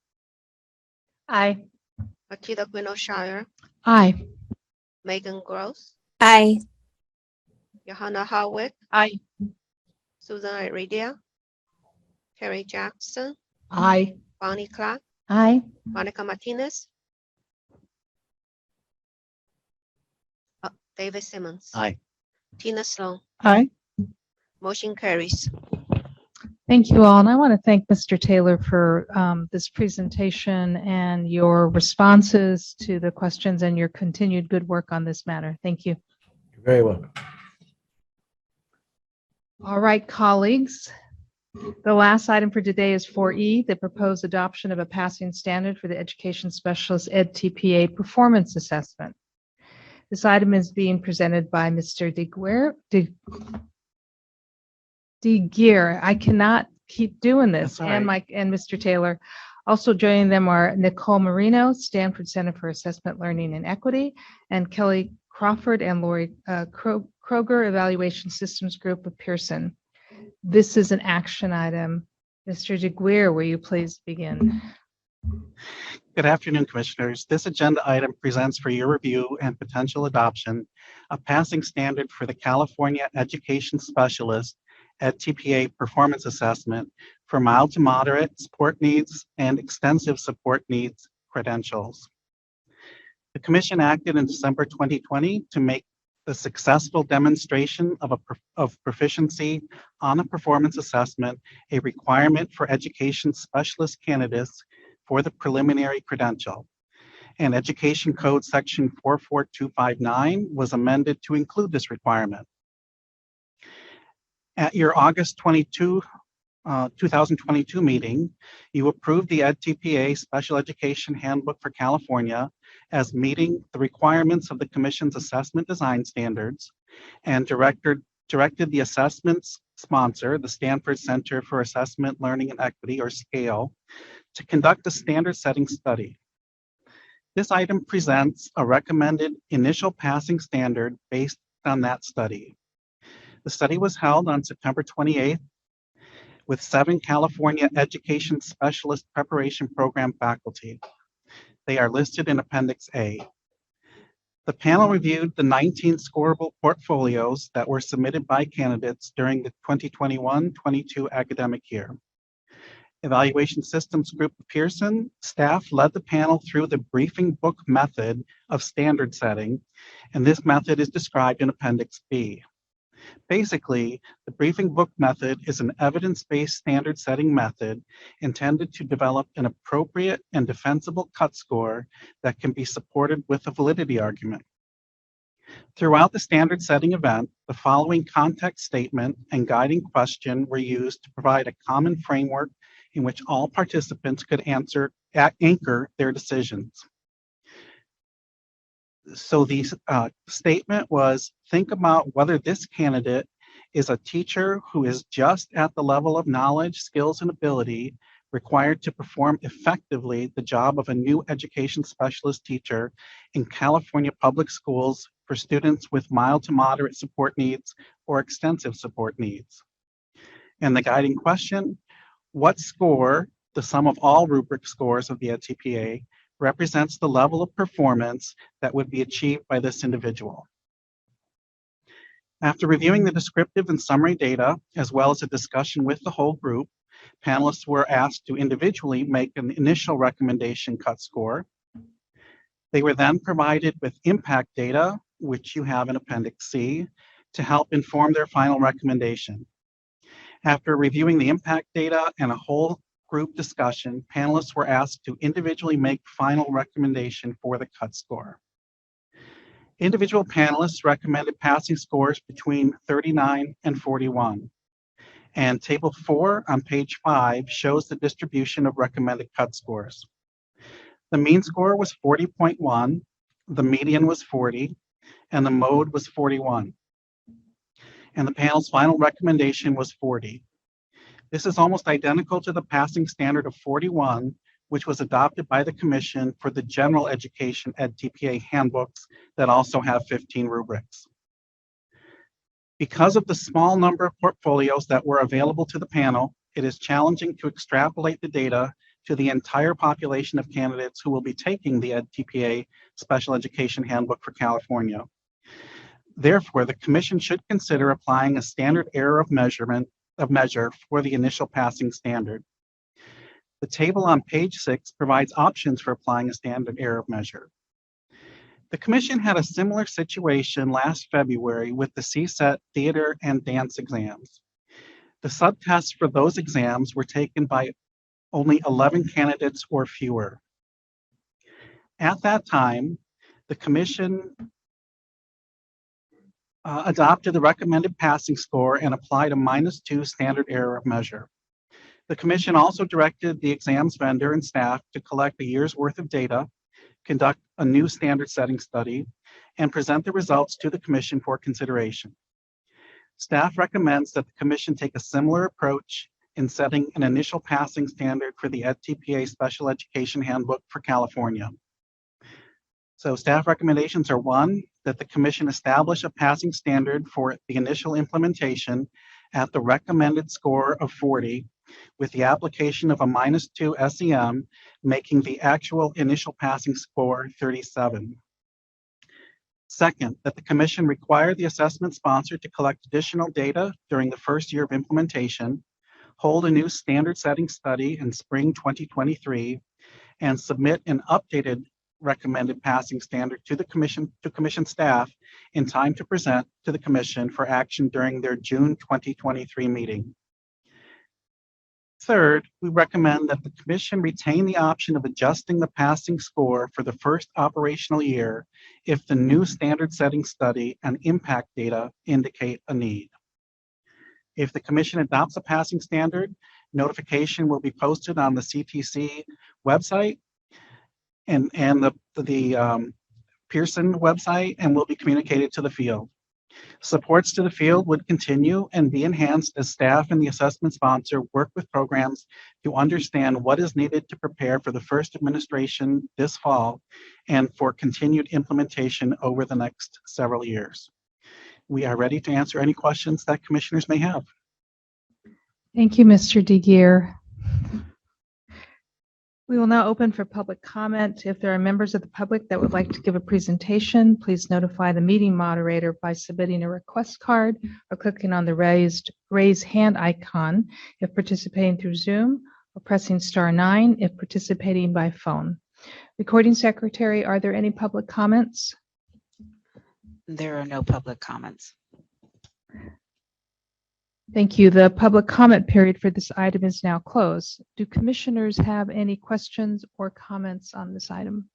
Aye. Akita Quino Shire, Aye. Megan Gross, Aye. Johanna Howitt, Aye. Susan Iridia, Terry Jackson, Aye. Bonnie Clark, Aye. Monica Martinez, David Simmons, Aye. Tina Sloan. Aye. Motion carries. Thank you all. And I want to thank Mr. Taylor for this presentation and your responses to the questions and your continued good work on this matter. Thank you. You're very welcome. All right, colleagues. The last item for today is 4E, the proposed adoption of a passing standard for the education specialist edTPA performance assessment. This item is being presented by Mr. DeGear. I cannot keep doing this. That's all And right. Mr. Taylor. Also joining them are Nicole Marino, Stanford Center for Assessment, Learning, and Equity, and Kelly Crawford and Lori Kroger, Evaluation Systems Group of Pearson. This is an action item. Mr. DeGuire, will you please begin? Good afternoon, Commissioners. This agenda item presents for your review and potential adoption a passing standard for the California Education Specialist edTPA performance assessment for mild to moderate support needs and extensive support needs credentials. The Commission acted in December 2020 to make the successful demonstration of proficiency on a performance assessment a requirement for education specialist candidates for the preliminary credential. And Education Code Section 44259 was amended to include this requirement. At your August 2022 meeting, you approved the edTPA Special Education Handbook for California as meeting the requirements of the Commission's assessment design standards and directed the assessment's sponsor, the Stanford Center for Assessment, Learning, and Equity, or SCALE, to conduct a standard setting study. This item presents a recommended initial passing standard based on that study. The study was held on September 28th with 7 California Education Specialist Preparation Program faculty. They are listed in Appendix A. The panel reviewed the 19 scoreable portfolios that were submitted by candidates during the 2021-22 academic year. Evaluation Systems Group of Pearson staff led the panel through the briefing book method of standard setting, and this method is described in Appendix B. Basically, the briefing book method is an evidence-based standard setting method intended to develop an appropriate and defensible cut score that can be supported with a validity argument. Throughout the standard setting event, the following context statement and guiding question were used to provide a common framework in which all participants could anchor their decisions. So the statement was, think about whether this candidate is a teacher who is just at the level of knowledge, skills, and ability required to perform effectively the job of a new education specialist teacher in California public schools for students with mild to moderate support needs or extensive support needs. And the guiding question, what score, the sum of all rubric scores of the edTPA, represents the level of performance that would be achieved by this individual? After reviewing the descriptive and summary data, as well as a discussion with the whole group, panelists were asked to individually make an initial recommendation cut score. They were then provided with impact data, which you have in Appendix C, to help inform their final recommendation. After reviewing the impact data and a whole group discussion, panelists were asked to individually make final recommendation for the cut score. Individual panelists recommended passing scores between 39 and 41. And Table 4 on page 5 shows the distribution of recommended cut scores. The mean score was 40.1, the median was 40, and the mode was 41. And the panel's final recommendation was 40. This is almost identical to the passing standard of 41, which was adopted by the Commission for the general education edTPA handbooks that also have 15 rubrics. Because of the small number of portfolios that were available to the panel, it is challenging to extrapolate the data to the entire population of candidates who will be taking the edTPA Special Education Handbook for California. Therefore, the Commission should consider applying a standard error of measure for the initial passing standard. The table on page 6 provides options for applying a standard error of measure. The Commission had a similar situation last February with the CSET theater and dance exams. The subtests for those exams were taken by only 11 candidates or fewer. At that time, the Commission adopted the recommended passing score and applied a -2 standard error measure. The commission also directed the exams vendor and staff to collect a year's worth of data, conduct a new standard setting study, and present the results to the commission for consideration. Staff recommends that the commission take a similar approach in setting an initial passing standard for the edTPA Special Education Handbook for California. So staff recommendations are: 1, that the commission establish a passing standard for the initial implementation at the recommended score of 40, with the application of a -2 SEM, making the actual initial passing score 37. Second, that the commission require the assessment sponsor to collect additional data during the first year of implementation, hold a new standard setting study in spring 2023, and submit an updated recommended passing standard to the commission staff in time to present to the commission for action during their June 2023 meeting. Third, we recommend that the commission retain the option of adjusting the passing score for the first operational year if the new standard setting study and impact data indicate a need. If the commission adopts a passing standard, notification will be posted on the CTC website and the Pearson website, and will be communicated to the field. Supports to the field would continue and be enhanced as staff and the assessment sponsor work with programs to understand what is needed to prepare for the first administration this fall and for continued implementation over the next several years. We are ready to answer any questions that commissioners may have. Thank you, Mr. DeGear. We will now open for public comment. If there are members of the public that would like to give a presentation, please notify the meeting moderator by submitting a request card or clicking on the raise hand icon if participating through Zoom, or pressing *9 if participating by phone. Recording secretary, are there any public comments? There are no public comments. Thank you. The public comment period for this item is now closed. Do commissioners have any questions or comments on this item?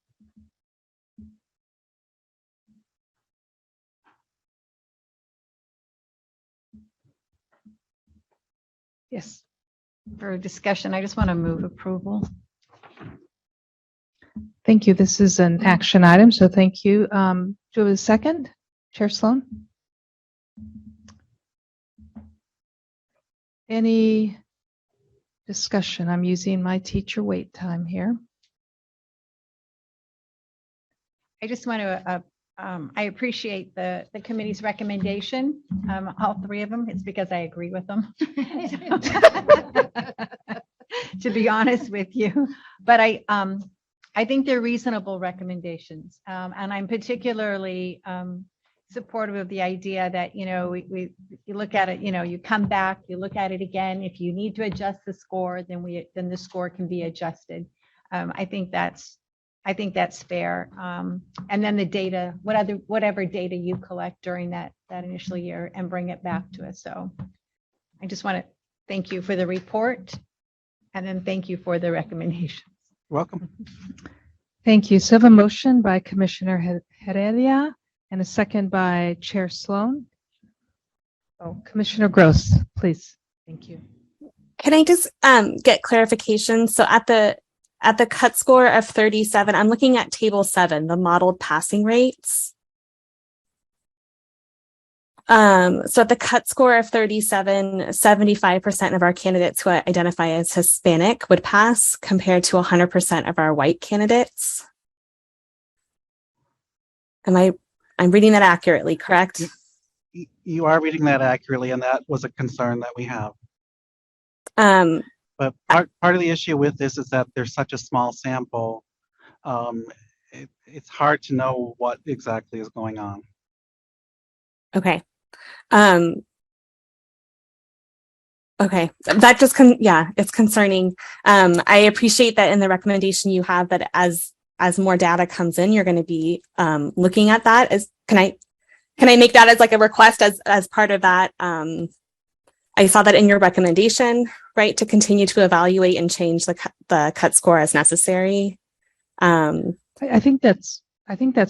Yes. For discussion, I just want to move approval. Thank you. This is an action item, so thank you. Do you have a second? Chair Sloan? Any discussion? I'm using my teacher wait time here. I just want to, I appreciate the committee's recommendation, all three of them. It's because I agree with them. To be honest with you, but I think they're reasonable recommendations. And I'm particularly supportive of the idea that, you look at it, you come back, you look at it again. If you need to adjust the score, then the score can be adjusted. I think that's fair. And then the data, whatever data you collect during that initial year, and bring it back to us. So I just want to thank you for the report, and then thank you for the recommendations. Welcome. Thank you. So I have a motion by Commissioner Heredia and a second by Chair Sloan. Oh, Commissioner Gross, please. Thank you. Can I just get clarification? So at the cut score of 37, I'm looking at table 7, the modeled passing rates. So at the cut score of 37, 75% of our candidates who identify as Hispanic would pass, compared to 100% of our white candidates. I'm reading that accurately, correct? You are reading that accurately, and that was a concern that we have. But part of the issue with this is that there's such a small sample. It's hard to know what exactly is going on. Okay. Okay. That just it's concerning. I appreciate that in the recommendation you have that as more data comes in, you're going to be looking at that. Can I make that as like a request as part of that? I saw that in your recommendation, right, to continue to evaluate and change the cut score as necessary. I think that's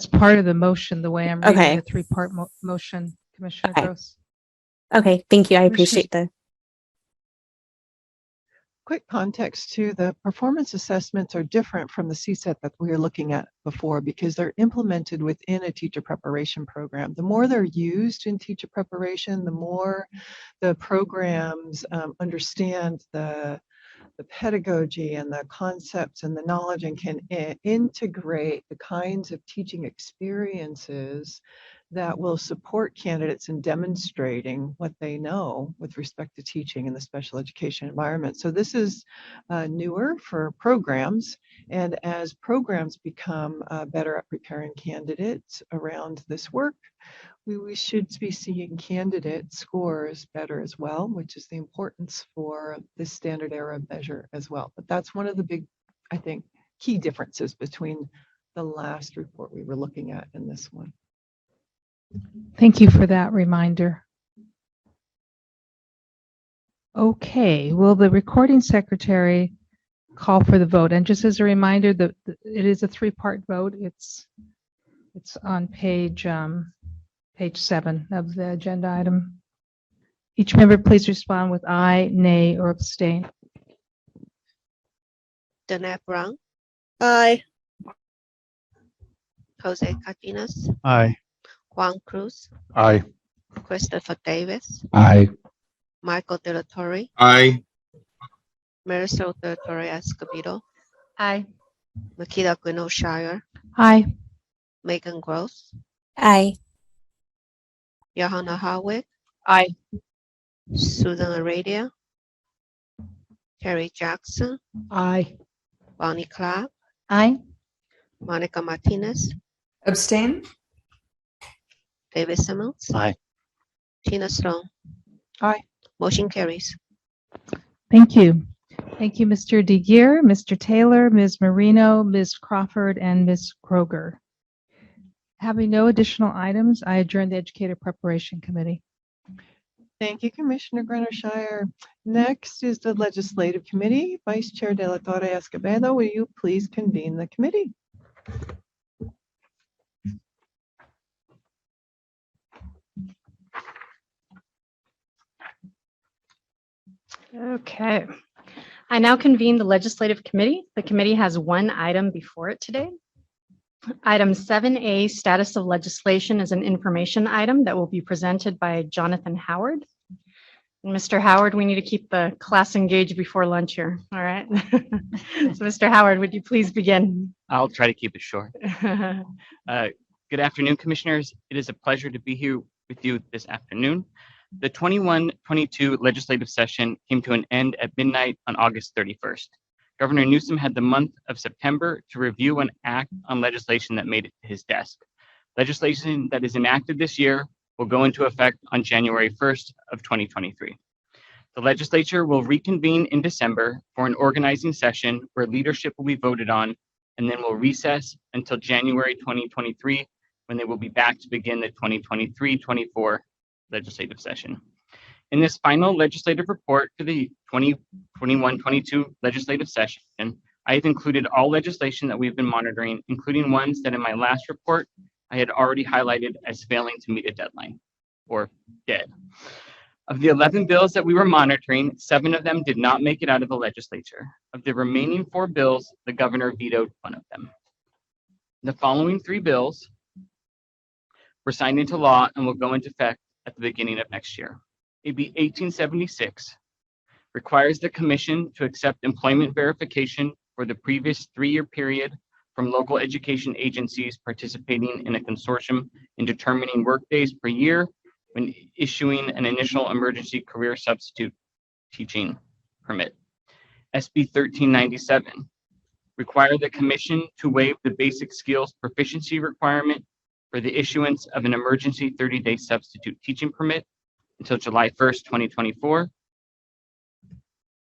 part of the motion, the way I'm reading Okay. the three-part motion, Commissioner Okay. Gross. Okay, thank you. I Commissioner- appreciate the. Quick context too, the performance assessments are different from the CSET that we were looking at before because they're implemented within a teacher preparation program. The more they're used in teacher preparation, the more the programs understand the pedagogy and the concepts and the knowledge and can integrate the kinds of teaching experiences that will support candidates in demonstrating what they know with respect to teaching in the special education environment. So this is newer for programs, and as programs become better at preparing candidates around this work, we should be seeing candidate scores better as well, which is the importance for this standard error measure as well. But that's one of the big, I think, key differences between the last report we were looking at and this one. Thank you for that reminder. Okay, will the recording secretary call for the vote? And just as a reminder, it is a three-part vote. It's on page 7 of the agenda item. Each member please respond with aye, nay, or abstain. Danette Brown. Aye. Jose Cardenas. Aye. Juan Cruz. Aye. Christopher Davis. Aye. Michael De La Torre. Aye. Marisol De La Torre Escobedo. Aye. Makita Gwinnell Shire. Aye. Megan Gross. Aye. Johanna Harwick. Aye. Susan Aradia. Terry Jackson. Aye. Bonnie Clapp. Aye. Monica Martinez. Abstain? David Simmons. Aye. Tina Stone. Aye. Motion carries. Thank you. Thank you, Mr. DeGear, Mr. Taylor, Ms. Marino, Ms. Crawford, and Ms. Kroger. Having no additional items, I adjourn the Educator Preparation Committee. Thank you, Commissioner Shire. Next is the Legislative Committee. Vice Chair De La Torre Escobedo, will you please convene the committee? Okay. I now convene the Legislative Committee. The committee has one item before it today. Item 7A, Status of Legislation, is an information item that will be presented by Jonathan Howard. Mr. Howard, we need to keep the class engaged before lunch here, all right? So Mr. Howard, would you please begin? I'll try to keep it short. Good afternoon, Commissioners. It is a pleasure to be here with you this afternoon. The 21-22 legislative session came to an end at midnight on August 31st. Governor Newsom had the month of September to review and act on legislation that made it to his desk. Legislation that is enacted this year will go into effect on January 1st of 2023. The legislature will reconvene in December for an organizing session where leadership will be voted on, and then will recess until January 2023, when they will be back to begin the 2023-24 legislative session. In this final legislative report for the 2021-22 legislative session, I have included all legislation that we've been monitoring, including ones that in my last report I had already highlighted as failing to meet a deadline, or dead. Of the 11 bills that we were monitoring, 7 of them did not make it out of the legislature. Of the remaining 4 bills, the governor vetoed one of them. The following 3 bills were signed into law and will go into effect at the beginning of next year. AB 1876 requires the commission to accept employment verification for the previous 3-year period from local education agencies participating in a consortium in determining workdays per year when issuing an initial emergency career substitute teaching permit. SB 1397 require the commission to waive the basic skills proficiency requirement for the issuance of an emergency 30-day substitute teaching permit until July 1st, 2024.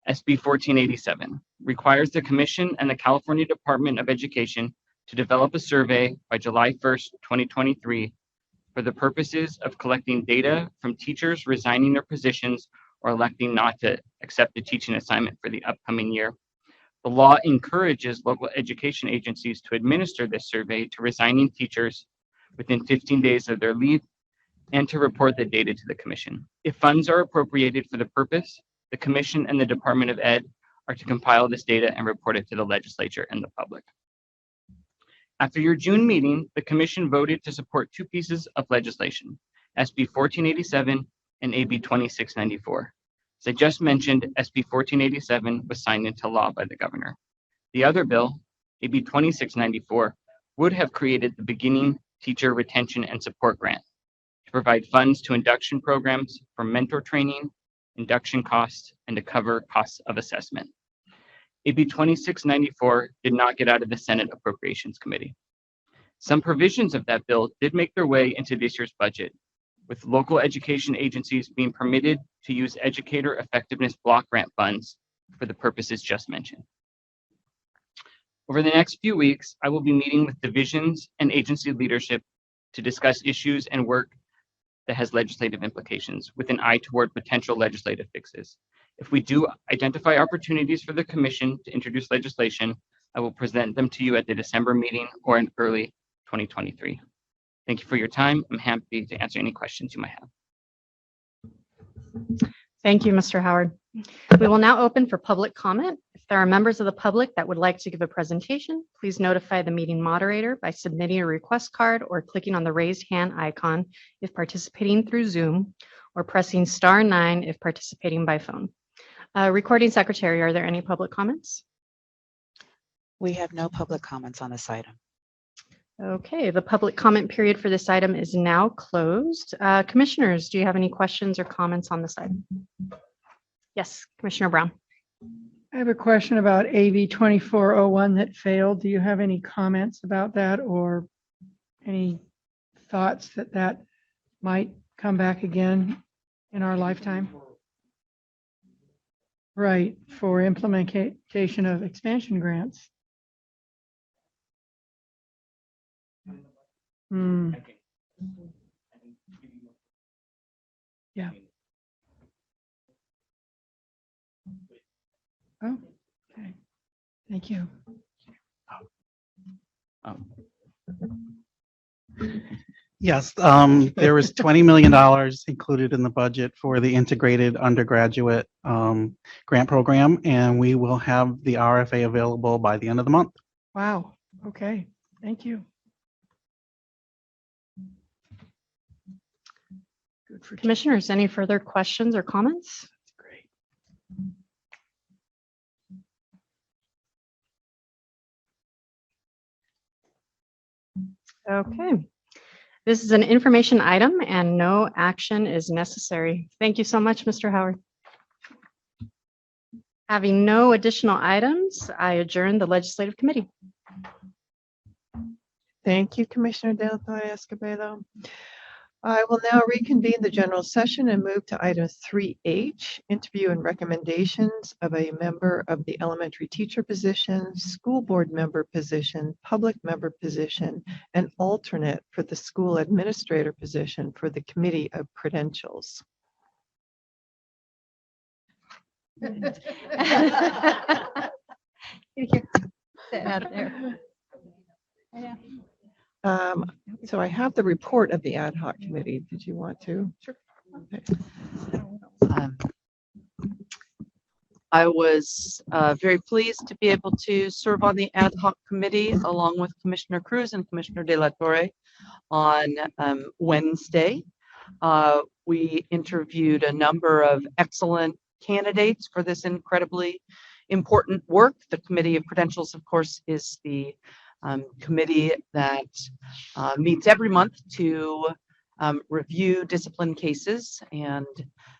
SB 1487 requires the Commission and the California Department of Education to develop a survey by July 1st, 2023 for the purposes of collecting data from teachers resigning their positions or electing not to accept a teaching assignment for the upcoming year. The law encourages local education agencies to administer this survey to resigning teachers within 15 days of their leave and to report the data to the Commission. If funds are appropriated for the purpose, the Commission and the Department of Ed are to compile this data and report it to the legislature and the public. After your June meeting, the Commission voted to support two pieces of legislation, SB 1487 and AB 2694. As I just mentioned, SB 1487 was signed into law by the governor. The other bill, AB 2694, would have created the Beginning Teacher Retention and Support Grant to provide funds to induction programs for mentor training, induction costs, and to cover costs of assessment. AB 2694 did not get out of the Senate Appropriations Committee. Some provisions of that bill did make their way into this year's budget, with local education agencies being permitted to use educator effectiveness block grant funds for the purposes just mentioned. Over the next few weeks, I will be meeting with divisions and agency leadership to discuss issues and work that has legislative implications with an eye toward potential legislative fixes. If we do identify opportunities for the Commission to introduce legislation, I will present them to you at the December meeting or in early 2023. Thank you for your time. I'm happy to answer any questions you might have. Thank you, Mr. Howard. We will now open for public comment. If there are members of the public that would like to give a presentation, please notify the meeting moderator by submitting a request card or clicking on the raised hand icon if participating through Zoom, or pressing *9 if participating by phone. Recording Secretary, are there any public comments? We have no public comments on this item. Okay, the public comment period for this item is now closed. Commissioners, do you have any questions or comments on this item? Yes, Commissioner Brown. I have a question about AB 2401 that failed. Do you have any comments about that or any thoughts that that might come back again in our lifetime? Right, for implementation of expansion grants. Yeah. Oh, okay. Thank you. Yes, there was $20 million included in the budget for the integrated undergraduate grant program, and we will have the RFA available by the end of the month. Wow. Okay. Thank you. Commissioners, any further questions or comments? Great. Okay. This is an information item and no action is necessary. Thank you so much, Mr. Howard. Having no additional items, I adjourn the Legislative Committee. Thank you, Commissioner Del Torre Escobedo. I will now reconvene the general session and move to item 3H, interview and recommendations of a member of the elementary teacher position, school board member position, public member position, and alternate for the school administrator position for the Committee of Credentials. So I have the report of the ad hoc committee. Did you want to? Sure. Okay. I was very pleased to be able to serve on the ad hoc committee along with Commissioner Cruz and Commissioner De La Torre on Wednesday. We interviewed a number of excellent candidates for this incredibly important work. The Committee of Credentials, of course, is the committee that meets every month to review discipline cases and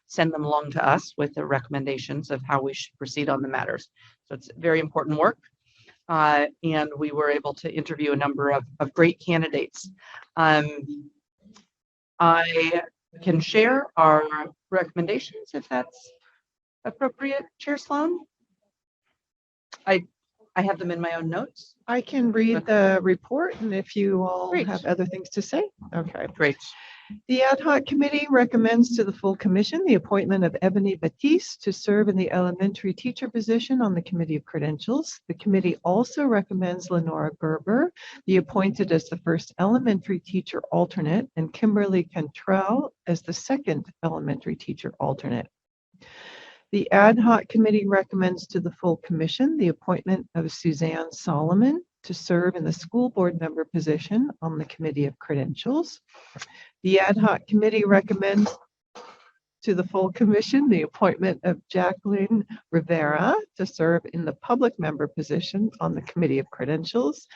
send them along to us with the recommendations of how we should proceed on the matters. So it's very important work. And we were able to interview a number of great candidates. I can share our recommendations if that's appropriate, Chair Sloan. I have them in my own notes. I can read the report, and if you all Great. have other things to say. Okay. Great. The ad hoc committee recommends to the full commission the appointment of Ebony Batiste to serve in the elementary teacher position on the Committee of Credentials. The committee also recommends Lenora Gerber be appointed as the first elementary teacher alternate and Kimberly Cantrell as the second elementary teacher alternate. The ad hoc committee recommends to the full commission the appointment of Suzanne Solomon to serve in the school board member position on the Committee of Credentials. The ad hoc committee recommends to the full commission the appointment of Jacqueline Rivera to serve in the public member position on the Committee of Credentials.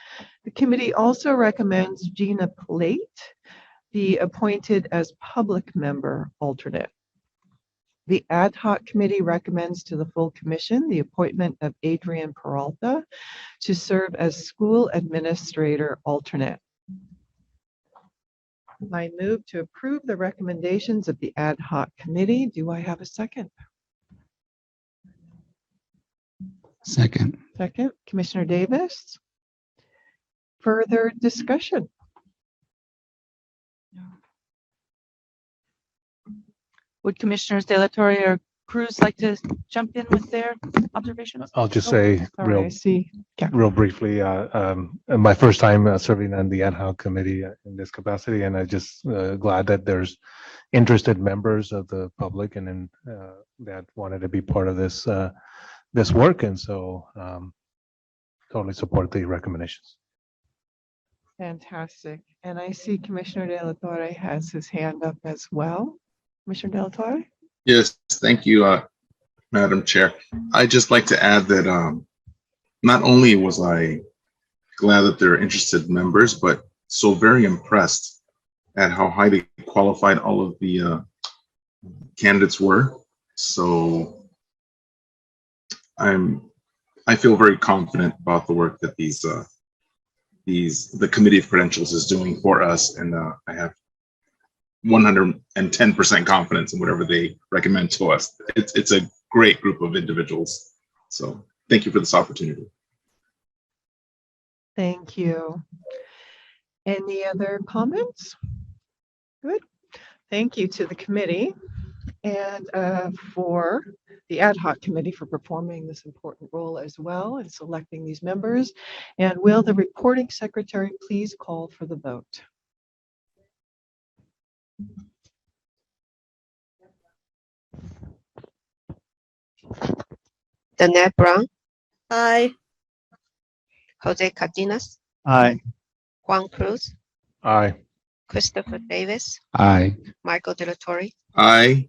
The committee also recommends Gina Plate be appointed as public member alternate. The ad hoc committee recommends to the full commission the appointment of Adrian Peralta to serve as school administrator alternate. I move to approve the recommendations of the ad hoc committee. Do I have a second? Second. Second, Commissioner Davis. Further discussion? Would Commissioners De La Torre or Cruz like to jump in with their observations? I'll just Oh, say sorry, I see. Yeah. real briefly, my first time serving on the ad hoc committee in this capacity, and I just glad that there's interested members of the public and that wanted to be part of this this work, and so totally support the recommendations. Fantastic. And I see Commissioner De La Torre has his hand up as well. Commissioner De La Torre? Yes, thank you, Madam Chair. I'd just like to add that not only was I glad that there are interested members, but so very impressed at how highly qualified all of the candidates were. So I feel very confident about the work that the Committee of Credentials is doing for us, and I have 110% confidence in whatever they recommend to us. It's a great group of individuals. So thank you for this opportunity. Thank you. Any other comments? Good. Thank you to the committee and for the ad hoc committee for performing this important role as well and selecting these members. And will the recording secretary please call for the vote? Danette Brown. Aye. Jose Cardenas. Aye. Juan Cruz. Aye. Christopher Davis. Aye. Michael De La Torre. Aye.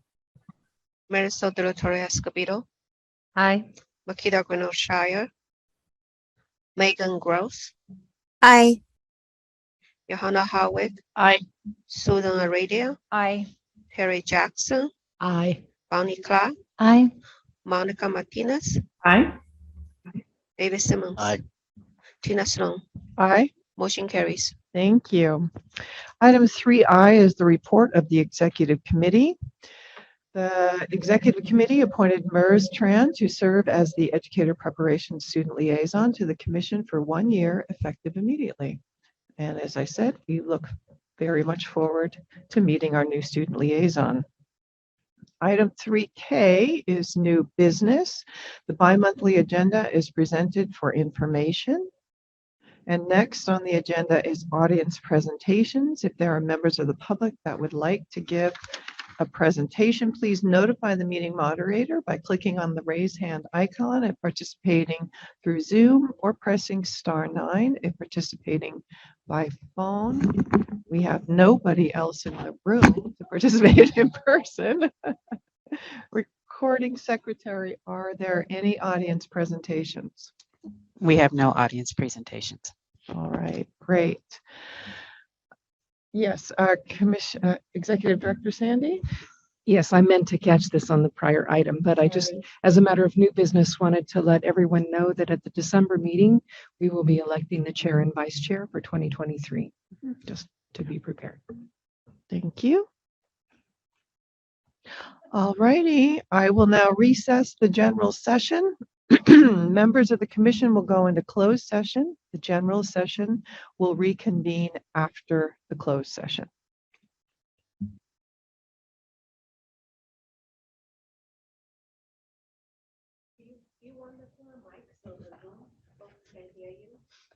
Marisol De La Torre Escobedo. Aye. Makita Gwinnett Shire. Megan Gross. Aye. Johanna Howard. Aye. Susan Aradia. Aye. Terry Jackson. Aye. Bonnie Clark. Aye. Monica Martinez. Aye. David Simmons. Aye. Tina Sloan. Aye. Motion carries. Thank you. Item 3I is the report of the executive committee. The executive committee appointed Mers Tran to serve as the educator preparation student liaison to the commission for 1 year, effective immediately. And as I said, we look very much forward to meeting our new student liaison. Item 3K is new business. The bi-monthly agenda is presented for information. And next on the agenda is audience presentations. If there are members of the public that would like to give a presentation, please notify the meeting moderator by clicking on the raise hand icon and participating through Zoom or pressing *9 if participating by phone. We have nobody else in the room to participate in person. Recording secretary, are there any audience presentations? We have no audience presentations. All right, great. Yes, Executive Director Sandy? Yes, I meant to catch this on the prior item, but I just, as a matter of new business, wanted to let everyone know that at the December meeting, we will be electing the chair and vice chair for 2023, just to be prepared. Thank you. All righty, I will now recess the general session. Members of the commission will go into closed session. The general session will reconvene after the closed session.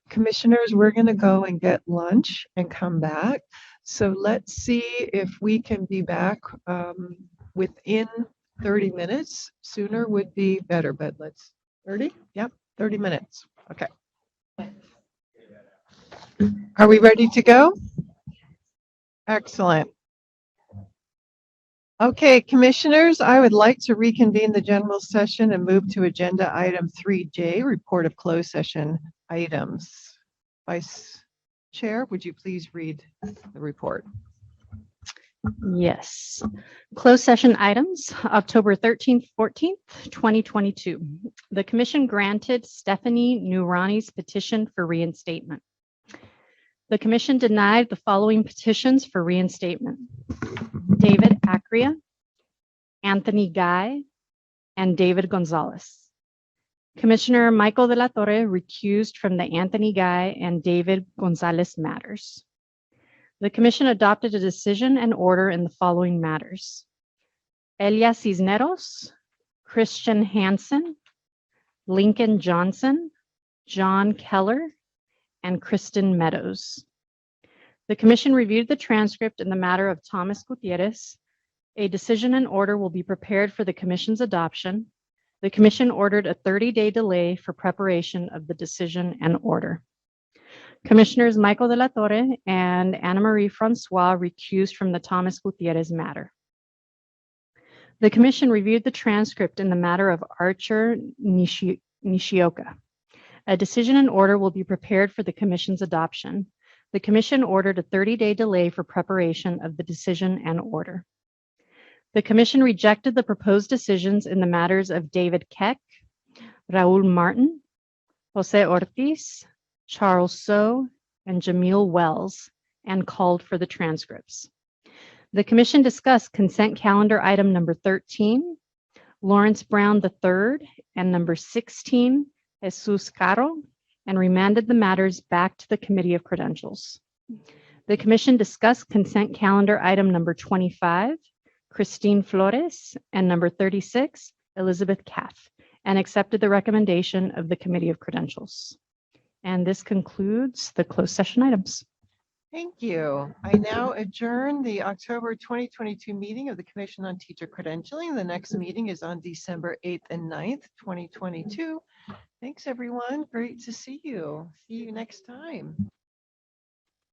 Commissioners, we're going to go and get lunch and come back. So let's see if we can be back within 30 minutes. Sooner would be better, but let's 30? Yep, 30 minutes. Okay. Are we ready to go? Excellent. Okay, commissioners, I would like to reconvene the general session and move to agenda item 3J, report of closed session items. Vice Chair, would you please read the report? Yes. Closed session items, October 13th, 14th, 2022. The commission granted Stephanie Nurani's petition for reinstatement. The commission denied the following petitions for reinstatement: David Acria, Anthony Guy, and David Gonzalez. Commissioner Michael de la Torre recused from the Anthony Guy and David Gonzalez matters. The commission adopted a decision and order in the following matters: Elia Cisneros, Christian Hansen, Lincoln Johnson, John Keller, and Kristen Meadows. The commission reviewed the transcript in the matter of Thomas Gutierrez. A decision and order will be prepared for the commission's adoption. The commission ordered a 30-day delay for preparation of the decision and order. Commissioners Michael de la Torre and Anna Marie Francois recused from the Thomas Gutierrez matter. The commission reviewed the transcript in the matter of Archer Nishioka. A decision and order will be prepared for the commission's adoption. The commission ordered a 30-day delay for preparation of the decision and order. The commission rejected the proposed decisions in the matters of David Keck, Raul Martin, Jose Ortiz, Charles So, and Jamil Wells, and called for the transcripts. The commission discussed consent calendar item number 13, Lawrence Brown III, and number 16, Jesus Caro, and remanded the matters back to the Committee of Credentials. The commission discussed consent calendar item number 25, Christine Flores, and number 36, Elizabeth Kath, and accepted the recommendation of the Committee of Credentials. And this concludes the closed session items. Thank you. I now adjourn the October 2022 meeting of the Commission on Teacher Credentialing. The next meeting is on December 8th and 9th, 2022. Thanks, everyone. Great to see you. See you next time.